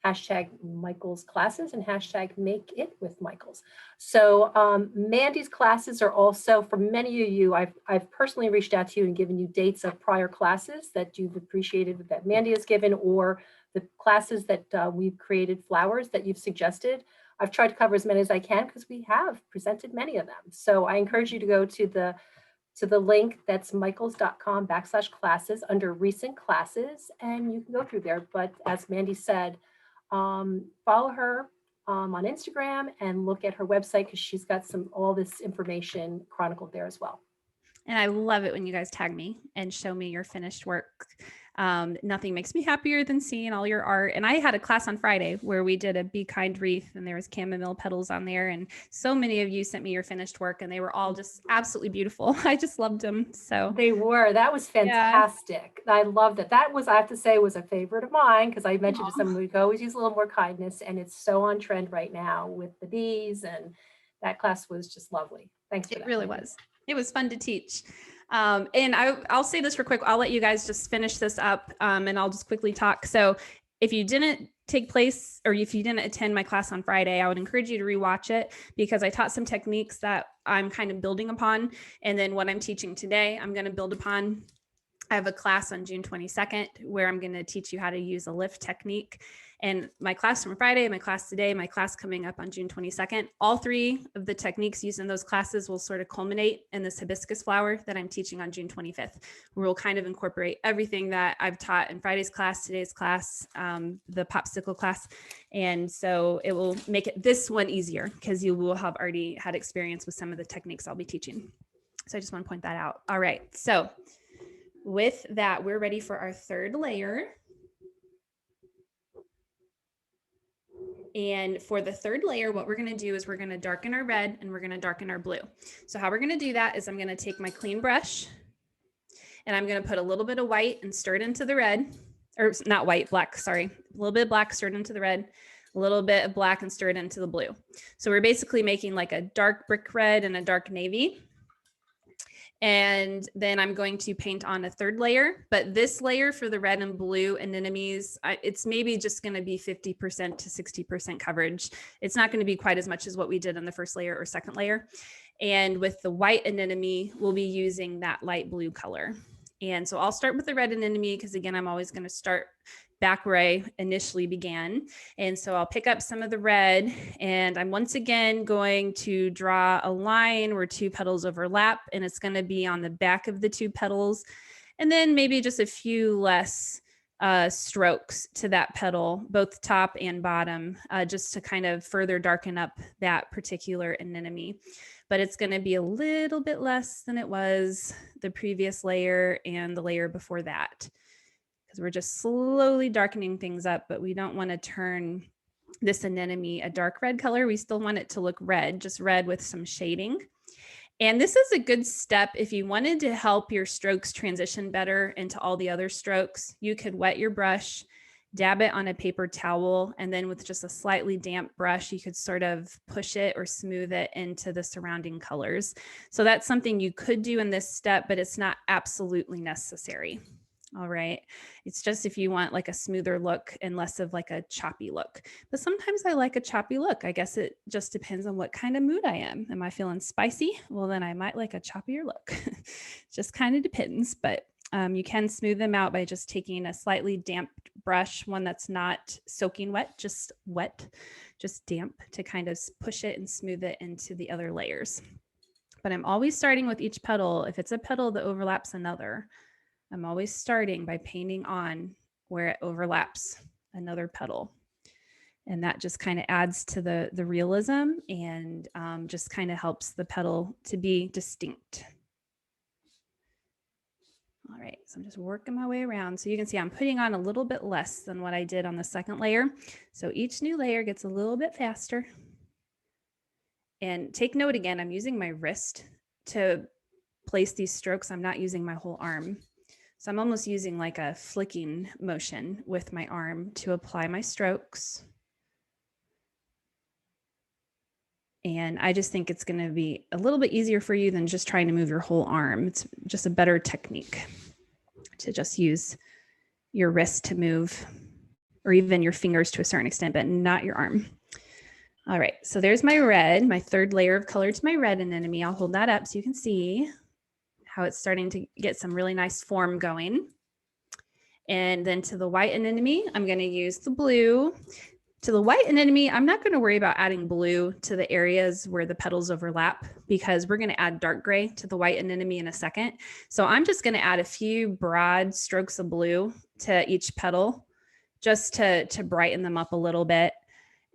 hashtag Michael's classes and hashtag make it with Michael's. So Mandy's classes are also, for many of you, I've personally reached out to you and given you dates of prior classes that you've appreciated that Mandy has given, or the classes that we've created, flowers that you've suggested. I've tried to cover as many as I can because we have presented many of them. So I encourage you to go to the link that's michaels.com/classes under recent classes, and you can go through there. But as Mandy said, follow her on Instagram and look at her website because she's got all this information chronicled there as well. And I love it when you guys tag me and show me your finished work. Nothing makes me happier than seeing all your art. And I had a class on Friday where we did a Be Kind wreath, and there was chamomile petals on there. And so many of you sent me your finished work, and they were all just absolutely beautiful. I just loved them. So they were. That was fantastic. Yeah. I loved it. That was, I have to say, was a favorite of mine because I mentioned to someone we could always use a little more kindness, and it's so on trend right now with the bees. And that class was just lovely. Thanks for that. It really was. It was fun to teach. And I'll say this real quick. I'll let you guys just finish this up and I'll just quickly talk. So if you didn't take place or if you didn't attend my class on Friday, I would encourage you to rewatch it because I taught some techniques that I'm kind of building upon. And then what I'm teaching today, I'm going to build upon. I have a class on June 22nd where I'm going to teach you how to use a lift technique. And my class from Friday, my class today, my class coming up on June 22nd, all three of the techniques used in those classes will sort of culminate in this hibiscus flower that I'm teaching on June 25th, where we'll kind of incorporate everything that I've taught in Friday's class, today's class, the popsicle class. And so it will make it this one easier because you will have already had experience with some of the techniques I'll be teaching. So I just want to point that out. All right. So with that, we're ready for our third layer. And for the third layer, what we're going to do is we're going to darken our red and we're going to darken our blue. So how we're going to do that is I'm going to take my clean brush and I'm going to put a little bit of white and stir it into the red, or not white, black, sorry. A little bit of black stirred into the red, a little bit of black and stirred into the blue. So we're basically making like a dark brick red and a dark navy. And then I'm going to paint on a third layer, but this layer for the red and blue anemones, it's maybe just going to be 50% to 60% coverage. It's not going to be quite as much as what we did in the first layer or second layer. And with the white anemone, we'll be using that light blue color. And so I'll start with the red anemone because again, I'm always going to start back where I initially began. And so I'll pick up some of the red and I'm once again going to draw a line where two petals overlap and it's going to be on the back of the two petals. And then maybe just a few less strokes to that petal, both top and bottom, just to kind of further darken up that particular anemone. But it's going to be a little bit less than it was the previous layer and the layer before that. Because we're just slowly darkening things up, but we don't want to turn this anemone a dark red color. We still want it to look red, just red with some shading. And this is a good step if you wanted to help your strokes transition better into all the other strokes. You could wet your brush, dab it on a paper towel, and then with just a slightly damp brush, you could sort of push it or smooth it into the surrounding colors. So that's something you could do in this step, but it's not absolutely necessary. All right. It's just if you want like a smoother look and less of like a choppy look. But sometimes I like a choppy look. I guess it just depends on what kind of mood I am. Am I feeling spicy? Well, then I might like a choppier look. Just kind of depends. But you can smooth them out by just taking a slightly damp brush, one that's not soaking wet, just damp to kind of push it and smooth it into the other layers. But I'm always starting with each petal. If it's a petal that overlaps another, I'm always starting by painting on where it overlaps another petal. And that just kind of adds to the realism and just kind of helps the petal to be distinct. All right, so I'm just working my way around. So you can see I'm putting on a little bit less than what I did on the second layer. So each new layer gets a little bit faster. And take note again, I'm using my wrist to place these strokes. I'm not using my whole arm. So I'm almost using like a flicking motion with my arm to apply my strokes. And I just think it's going to be a little bit easier for you than just trying to move your whole arm. It's just a better technique to just use your wrist to move. or even your fingers to a certain extent, but not your arm. All right, so there's my red, my third layer of color to my red anemone. I'll hold that up so you can see how it's starting to get some really nice form going. And then to the white anemone, I'm going to use the blue. To the white anemone, I'm not going to worry about adding blue to the areas where the petals overlap because we're going to add dark gray to the white anemone in a second. So I'm just going to add a few broad strokes of blue to each petal just to brighten them up a little bit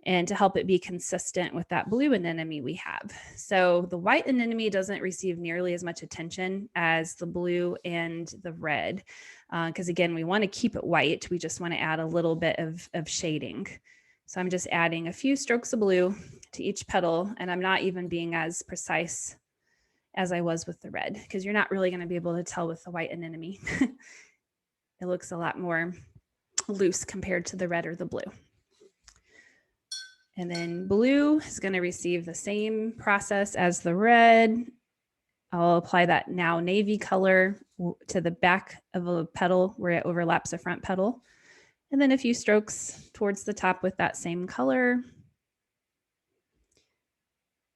and to help it be consistent with that blue anemone we have. So the white anemone doesn't receive nearly as much attention as the blue and the red because again, we want to keep it white. We just want to add a little bit of shading. So I'm just adding a few strokes of blue to each petal, and I'm not even being as precise as I was with the red because you're not really going to be able to tell with the white anemone. It looks a lot more loose compared to the red or the blue. And then blue is going to receive the same process as the red. I'll apply that now navy color to the back of a petal where it overlaps a front petal. And then a few strokes towards the top with that same color.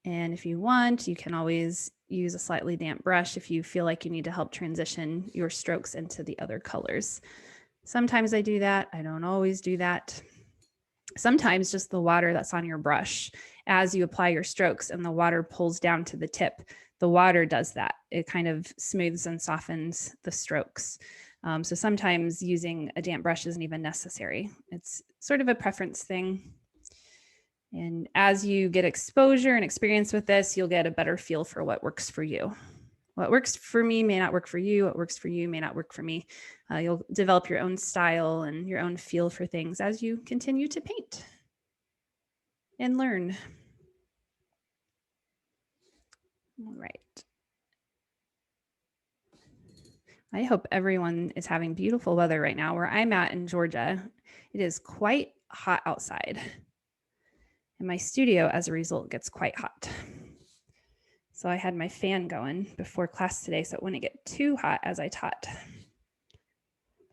And if you want, you can always use a slightly damp brush if you feel like you need to help transition your strokes into the other colors. Sometimes I do that. I don't always do that. Sometimes just the water that's on your brush as you apply your strokes and the water pulls down to the tip, the water does that. It kind of smooths and softens the strokes. So sometimes using a damp brush isn't even necessary. It's sort of a preference thing. And as you get exposure and experience with this, you'll get a better feel for what works for you. What works for me may not work for you. What works for you may not work for me. You'll develop your own style and your own feel for things as you continue to paint and learn. All right. I hope everyone is having beautiful weather right now. Where I'm at in Georgia, it is quite hot outside. And my studio, as a result, gets quite hot. So I had my fan going before class today so it wouldn't get too hot as I taught.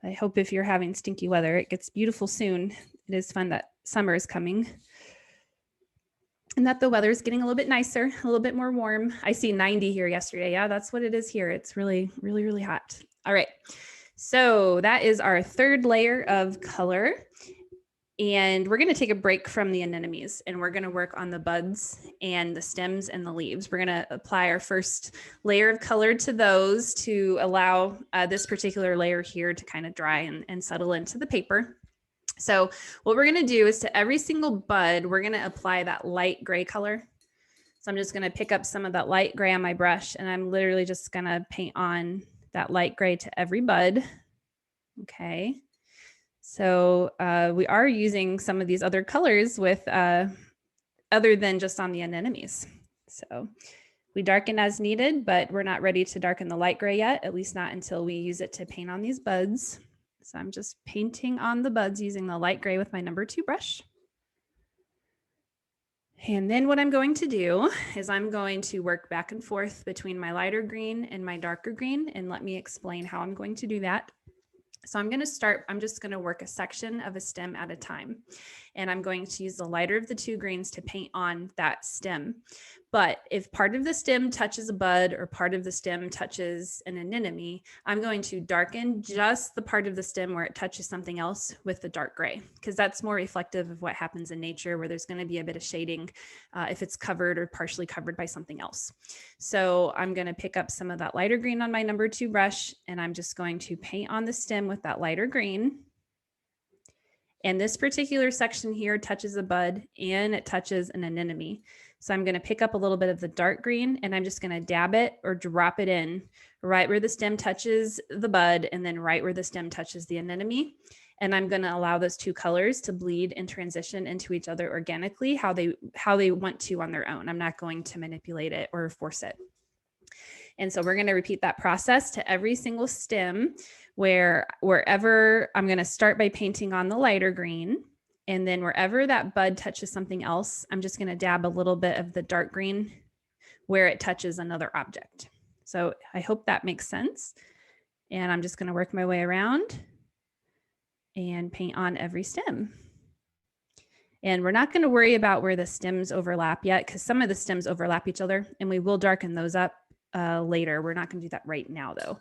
I hope if you're having stinky weather, it gets beautiful soon. It is fun that summer is coming and that the weather is getting a little bit nicer, a little bit more warm. I see 90 here yesterday. Yeah, that's what it is here. It's really, really, really hot. All right. So that is our third layer of color. And we're going to take a break from the anemones and we're going to work on the buds and the stems and the leaves. We're going to apply our first layer of color to those to allow this particular layer here to kind of dry and settle into the paper. So what we're going to do is to every single bud, we're going to apply that light gray color. So I'm just going to pick up some of that light gray on my brush and I'm literally just going to paint on that light gray to every bud. Okay. So we are using some of these other colors with other than just on the anemones. So we darken as needed, but we're not ready to darken the light gray yet, at least not until we use it to paint on these buds. So I'm just painting on the buds using the light gray with my number 2 brush. And then what I'm going to do is I'm going to work back and forth between my lighter green and my darker green, and let me explain how I'm going to do that. So I'm just going to work a section of a stem at a time. And I'm going to use the lighter of the 2 greens to paint on that stem. But if part of the stem touches a bud or part of the stem touches an anemone, I'm going to darken just the part of the stem where it touches something else with the dark gray, because that's more reflective of what happens in nature, where there's going to be a bit of shading if it's covered or partially covered by something else. So I'm going to pick up some of that lighter green on my number 2 brush, and I'm just going to paint on the stem with that lighter green. And this particular section here touches a bud and it touches an anemone. So I'm going to pick up a little bit of the dark green and I'm just going to dab it or drop it in right where the stem touches the bud and then right where the stem touches the anemone. And I'm going to allow those 2 colors to bleed and transition into each other organically, how they want to on their own. I'm not going to manipulate it or force it. And so we're going to repeat that process to every single stem wherever I'm going to start by painting on the lighter green. And then wherever that bud touches something else, I'm just going to dab a little bit of the dark green where it touches another object. So I hope that makes sense. And I'm just going to work my way around and paint on every stem. And we're not going to worry about where the stems overlap yet, because some of the stems overlap each other, and we will darken those up later. We're not going to do that right now, though.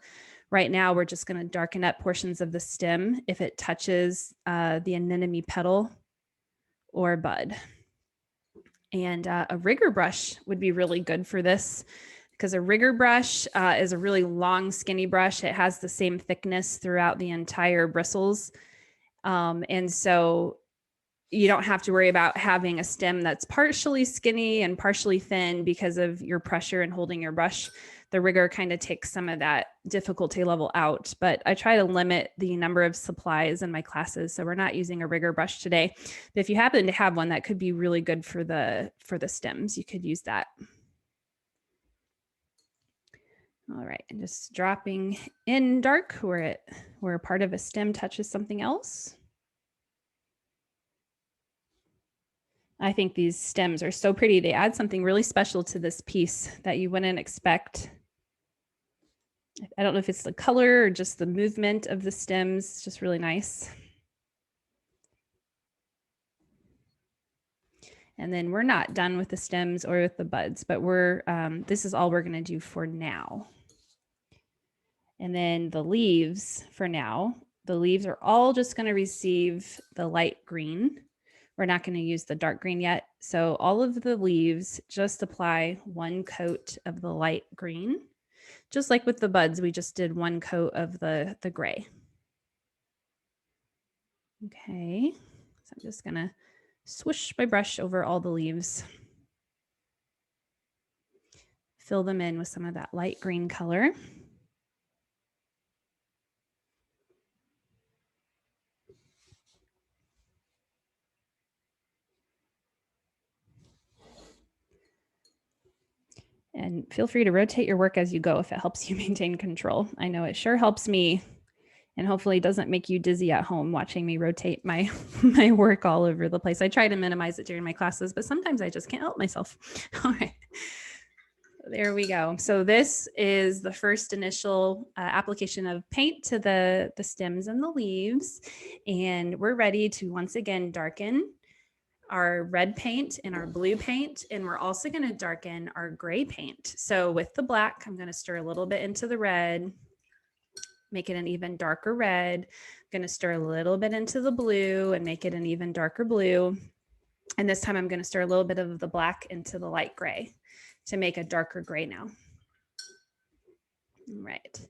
Right now, we're just going to darken up portions of the stem if it touches the anemone petal or bud. And a rigger brush would be really good for this, because a rigger brush is a really long, skinny brush. It has the same thickness throughout the entire bristles. And so you don't have to worry about having a stem that's partially skinny and partially thin because of your pressure and holding your brush. The rigger kind of takes some of that difficulty level out, but I try to limit the number of supplies in my classes. So we're not using a rigger brush today. But if you happen to have one, that could be really good for the stems. You could use that. All right, and just dropping in dark where a part of a stem touches something else. I think these stems are so pretty. They add something really special to this piece that you wouldn't expect. I don't know if it's the color or just the movement of the stems. It's just really nice. And then we're not done with the stems or with the buds, but this is all we're going to do for now. And then the leaves for now, the leaves are all just going to receive the light green. We're not going to use the dark green yet. So all of the leaves, just apply one coat of the light green. Just like with the buds, we just did one coat of the gray. Okay, so I'm just going to swish my brush over all the leaves. Fill them in with some of that light green color. And feel free to rotate your work as you go if it helps you maintain control. I know it sure helps me, and hopefully doesn't make you dizzy at home watching me rotate my work all over the place. I try to minimize it during my classes, but sometimes I just can't help myself. All right, there we go. So this is the first initial application of paint to the stems and the leaves, and we're ready to once again darken our red paint and our blue paint, and we're also going to darken our gray paint. So with the black, I'm going to stir a little bit into the red, make it an even darker red. I'm going to stir a little bit into the blue and make it an even darker blue. And this time I'm going to stir a little bit of the black into the light gray to make a darker gray now. All right.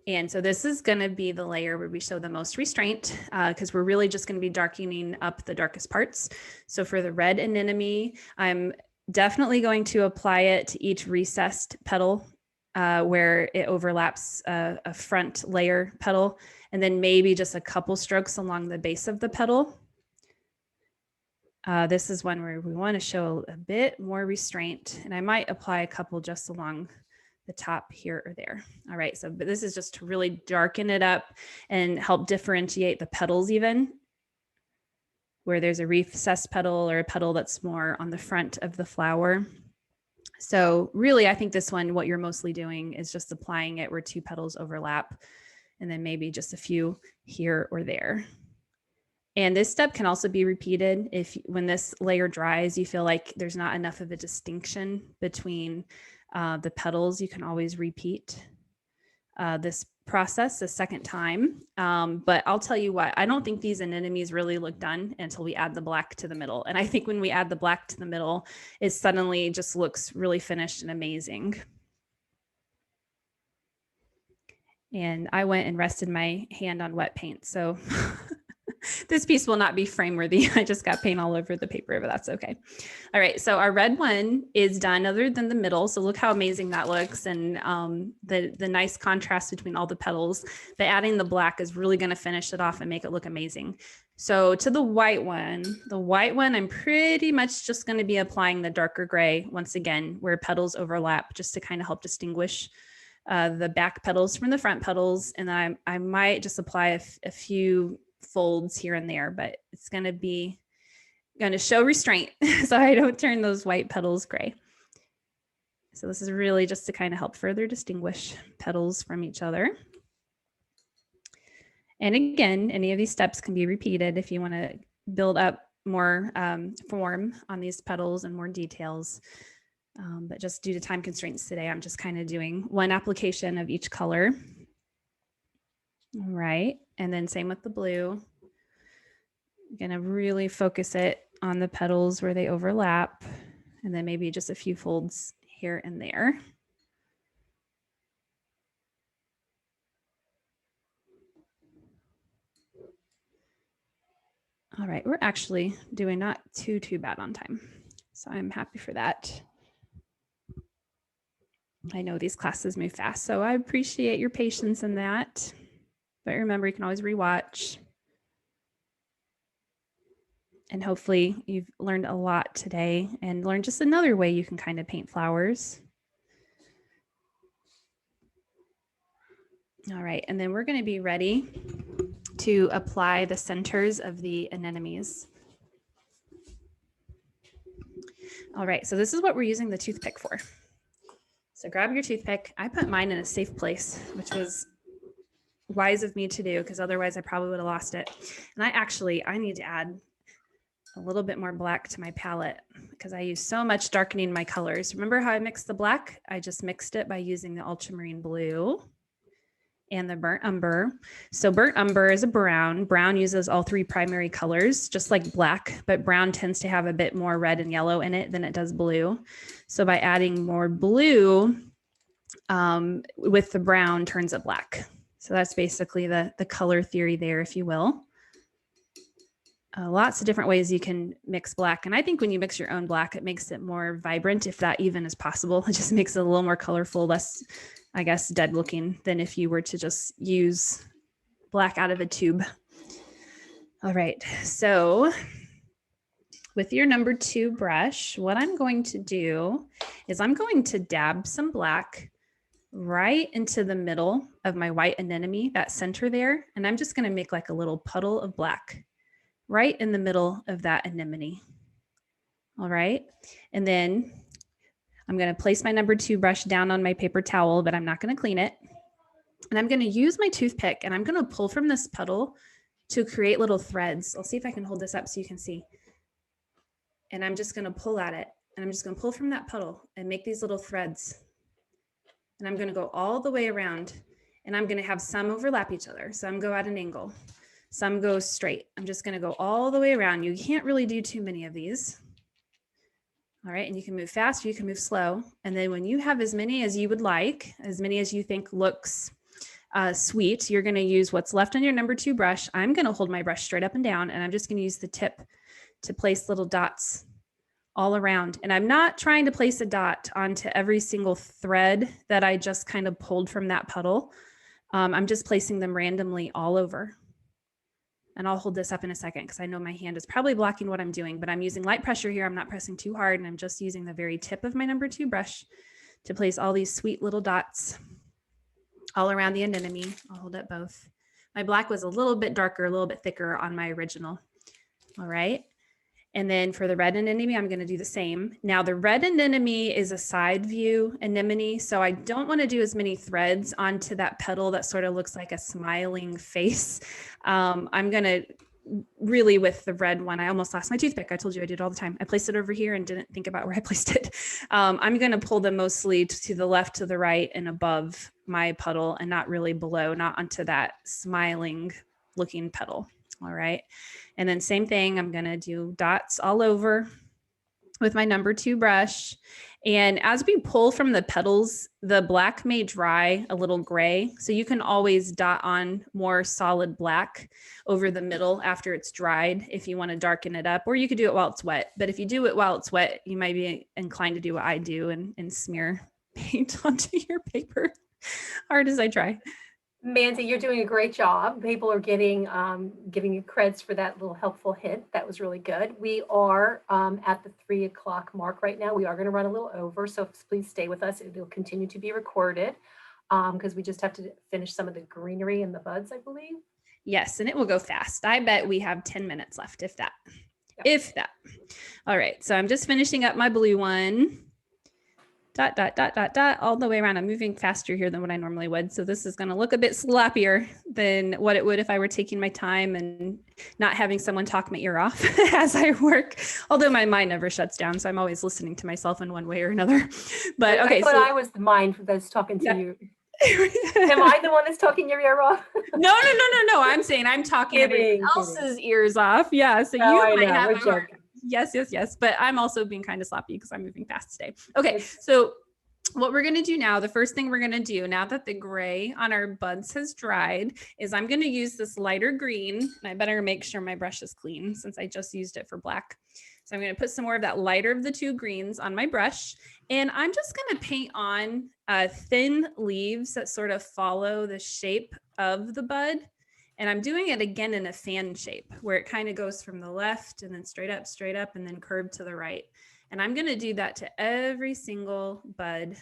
And so this is going to be the layer where we show the most restraint, because we're really just going to be darkening up the darkest parts. So for the red anemone, I'm definitely going to apply it to each recessed petal where it overlaps a front layer petal, and then maybe just a couple strokes along the base of the petal. This is one where we want to show a bit more restraint, and I might apply a couple just along the top here or there. All right, so but this is just to really darken it up and help differentiate the petals even, where there's a recessed petal or a petal that's more on the front of the flower. So really, I think this one, what you're mostly doing is just applying it where two petals overlap, and then maybe just a few here or there. And this step can also be repeated if when this layer dries, you feel like there's not enough of a distinction between the petals. You can always repeat this process a second time. But I'll tell you what, I don't think these anemones really look done until we add the black to the middle. And I think when we add the black to the middle, it suddenly just looks really finished and amazing. And I went and rested my hand on wet paint. So this piece will not be frame worthy. I just got paint all over the paper, but that's okay. All right, so our red one is done other than the middle. So look how amazing that looks, and the nice contrast between all the petals. But adding the black is really gonna finish it off and make it look amazing. So to the white one, I'm pretty much just gonna be applying the darker gray once again, where petals overlap, just to kind of help distinguish the back petals from the front petals. And then I might just apply a few folds here and there, but it's going to show restraint so I don't turn those white petals gray. So this is really just to kind of help further distinguish petals from each other. And again, any of these steps can be repeated if you want to build up more form on these petals and more details. But just due to time constraints today, I'm just kind of doing one application of each color. All right, and then same with the blue. I'm gonna really focus it on the petals where they overlap, and then maybe just a few folds here and there. All right, we're actually doing not too bad on time, so I'm happy for that. I know these classes move fast, so I appreciate your patience in that. But remember, you can always rewatch. And hopefully you've learned a lot today and learned just another way you can kind of paint flowers. All right, and then we're going to be ready to apply the centers of the anemones. All right, so this is what we're using the toothpick for. So grab your toothpick. I put mine in a safe place, which was wise of me to do because otherwise I probably would have lost it. And I need to add a little bit more black to my palette because I use so much darkening my colors. Remember how I mixed the black? I just mixed it by using the Ultramarine Blue and the Burnt Umber. So Burnt Umber is a brown. Brown uses all three primary colors, just like black, but brown tends to have a bit more red and yellow in it than it does blue. So by adding more blue with the brown turns it black. So that's basically the color theory there, if you will. Lots of different ways you can mix black. And I think when you mix your own black, it makes it more vibrant, if that even is possible. It just makes it a little more colorful, less, I guess, dead looking than if you were to just use black out of a tube. All right, so with your number 2 brush, what I'm going to do is I'm going to dab some black right into the middle of my white anemone, that center there. And I'm just going to make like a little puddle of black right in the middle of that anemone. All right. And then I'm going to place my number 2 brush down on my paper towel, but I'm not going to clean it. And I'm going to use my toothpick and I'm going to pull from this puddle to create little threads. I'll see if I can hold this up so you can see. And I'm just going to pull at it. And I'm just going to pull from that puddle and make these little threads. And I'm going to go all the way around and I'm going to have some overlap each other. Some go at an angle. Some go straight. I'm just going to go all the way around. You can't really do too many of these. All right. And you can move fast or you can move slow. And then when you have as many as you would like, as many as you think looks sweet, you're going to use what's left on your number 2 brush. I'm going to hold my brush straight up and down, and I'm just going to use the tip to place little dots all around. And I'm not trying to place a dot onto every single thread that I just kind of pulled from that puddle. I'm just placing them randomly all over. And I'll hold this up in a second because I know my hand is probably blocking what I'm doing, but I'm using light pressure here. I'm not pressing too hard, and I'm just using the very tip of my number 2 brush to place all these sweet little dots all around the anemone. I'll hold up both. My black was a little bit darker, a little bit thicker on my original. All right. And then for the red anemone, I'm going to do the same. Now the red anemone is a side view anemone, so I don't want to do as many threads onto that petal that sort of looks like a smiling face. I'm going to really, with the red one, I almost lost my toothpick. I told you I did it all the time. I placed it over here and didn't think about where I placed it. I'm going to pull them mostly to the left, to the right, and above my puddle, and not really below, not onto that smiling looking petal. All right. And then same thing, I'm going to do dots all over with my number 2 brush. And as we pull from the petals, the black may dry a little gray. So you can always dot on more solid black over the middle after it's dried if you want to darken it up, or you could do it while it's wet. But if you do it while it's wet, you might be inclined to do what I do and smear paint onto your paper, hard as I try. Mandy, you're doing a great job. People are giving you creds for that little helpful hint. That was really good. We are at the 3 o'clock mark right now. We are going to run a little over, so please stay with us. It will continue to be recorded because we just have to finish some of the greenery and the buds, I believe. Yes, and it will go fast. I bet we have 10 minutes left, if that. Yep. If that. All right, so I'm just finishing up my blue one. dot, all the way around. I'm moving faster here than what I normally would. So this is going to look a bit sloppier than what it would if I were taking my time and not having someone talk my ear off as I work. Although my mind never shuts down. So I'm always listening to myself in one way or another. But okay. I thought I was the mind that's talking to you. Am I the one that's talking your ear off? No. I'm saying I'm talking everyone else's ears off. Yeah. So you might have a hard. Yes. But I'm also being kind of sloppy because I'm moving fast today. Okay. So what we're going to do now, the first thing we're going to do now that the gray on our buds has dried is I'm going to use this lighter green. And I better make sure my brush is clean since I just used it for black. So I'm going to put some more of that lighter of the two greens on my brush. And I'm just going to paint on thin leaves that sort of follow the shape of the bud. And I'm doing it again in a fan shape where it kind of goes from the left and then straight up, and then curved to the right. And I'm going to do that to every single bud.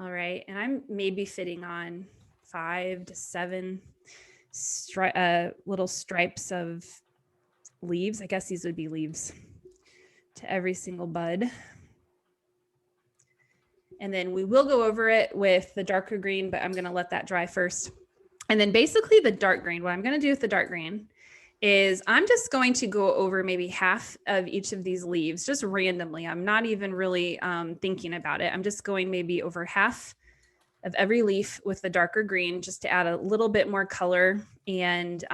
All right. And I'm maybe fitting on 5 to 7 little stripes of leaves. I guess these would be leaves to every single bud. And then we will go over it with the darker green, but I'm going to let that dry first. And then basically the dark green, what I'm going to do with the dark green is I'm just going to go over maybe half of each of these leaves just randomly. I'm not even really thinking about it. I'm just going maybe over half of every leaf with the darker green just to add a little bit more color and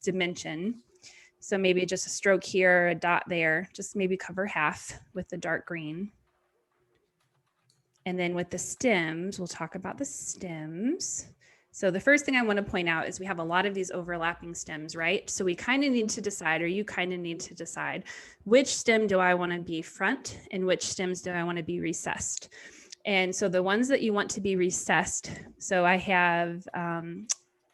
dimension. So maybe just a stroke here, a dot there, just maybe cover half with the dark green. And then with the stems, we'll talk about the stems. So the first thing I want to point out is we have a lot of these overlapping stems, right? So we kind of need to decide, or you kind of need to decide, which stem do I want to be front and which stems do I want to be recessed? And so the ones that you want to be recessed, so I have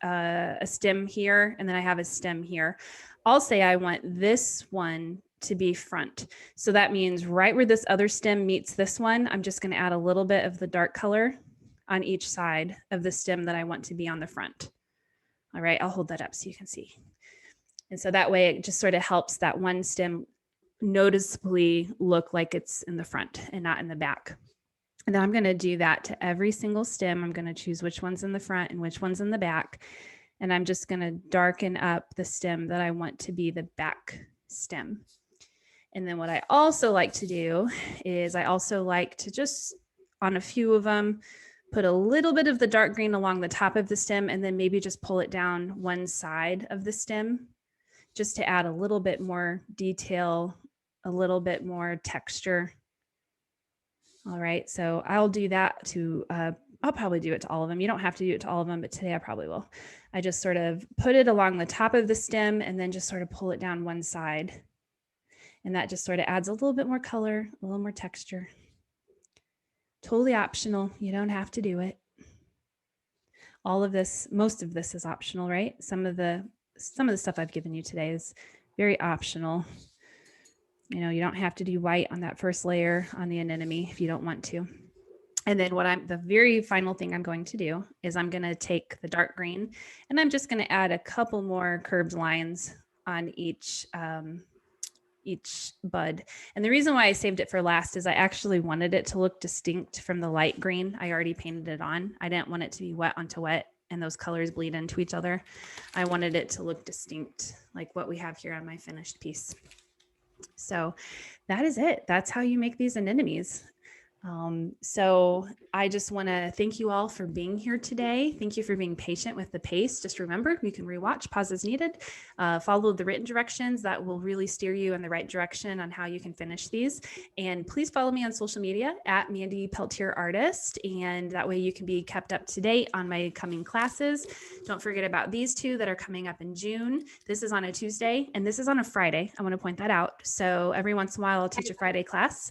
a stem here, and then I have a stem here. I'll say I want this one to be front. So that means right where this other stem meets this one, I'm just going to add a little bit of the dark color on each side of the stem that I want to be on the front. All right, I'll hold that up so you can see. And so that way it just sort of helps that one stem noticeably look like it's in the front and not in the back. And then I'm going to do that to every single stem. I'm going to choose which one's in the front and which one's in the back. And I'm just going to darken up the stem that I want to be the back stem. And then what I also like to do is I also like to just on a few of them, put a little bit of the dark green along the top of the stem and then maybe just pull it down one side of the stem just to add a little bit more detail, a little bit more texture. All right, so I'll do that to, I'll probably do it to all of them. You don't have to do it to all of them, but today I probably will. I just sort of put it along the top of the stem and then just sort of pull it down one side. And that just sort of adds a little bit more color, a little more texture. Totally optional. You don't have to do it. All of this, most of this is optional, right? Some of the stuff I've given you today is very optional. You know, you don't have to do white on that first layer on the anemone if you don't want to. And then the very final thing I'm going to do is I'm going to take the dark green and I'm just going to add a couple more curved lines on each bud. And the reason why I saved it for last is I actually wanted it to look distinct from the light green. I already painted it on. I didn't want it to be wet onto wet and those colors bleed into each other. I wanted it to look distinct like what we have here on my finished piece. So that is it. That's how you make these anemones. So I just want to thank you all for being here today. Thank you for being patient with the pace. Just remember, you can rewatch, pause as needed, follow the written directions. That will really steer you in the right direction on how you can finish these. And please follow me on social media at Mandy Peltier Artist. And that way you can be kept up to date on my coming classes. Don't forget about these two that are coming up in June. This is on a Tuesday and this is on a Friday. I want to point that out. So every once in a while I'll teach a Friday class.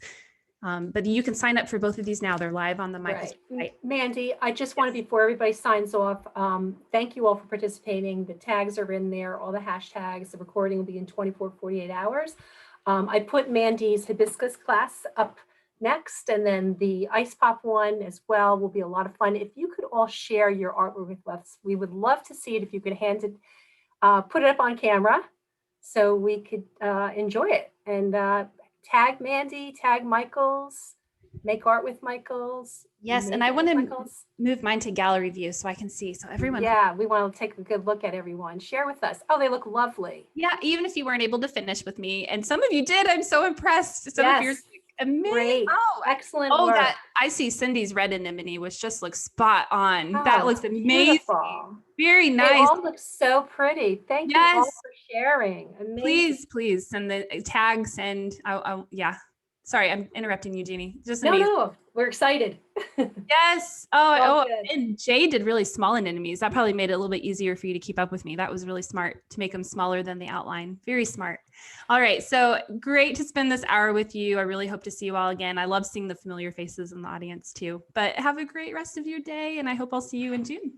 But you can sign up for both of these now. They're live on the Microsoft site. Mandy, I just want to, before everybody signs off, thank you all for participating. The tags are in there, all the hashtags. The recording will be in 24, 48 hours. I put Mandy's hibiscus class up next, and then the ice pop one as well will be a lot of fun. If you could all share your artwork with us, we would love to see it. If you could hand it, put it up on camera so we could enjoy it. And tag Mandy, tag Michaels, make art with Michaels? Yes, and Make I it want with to Michaels? move mine to gallery view so I can see. So everyone, Yeah, we want to take a good look at everyone. Share with us. Oh, they look lovely. yeah, even if you weren't able to finish with me, and some of you did, I'm so impressed. Some of yours Yes, look amazing. great. Oh, Excellent oh, work. that I see Cindy's red anemone, which just looks spot on. That Oh, looks amazing. beautiful. Very They nice. all look so pretty. Thank you all Yes, for sharing. Amazing. please send the tags and yeah. Sorry, I'm interrupting you, Jeannie. Just No, amazing. no, we're excited. Yes. All Oh, good. and Jay did really small anemones. That probably made it a little bit easier for you to keep up with me. That was really smart to make them smaller than the outline. Very smart. All right. So great to spend this hour with you. I really hope to see you all again. I love seeing the familiar faces in the audience too. But have a great rest of your day, and I hope I'll see you in June.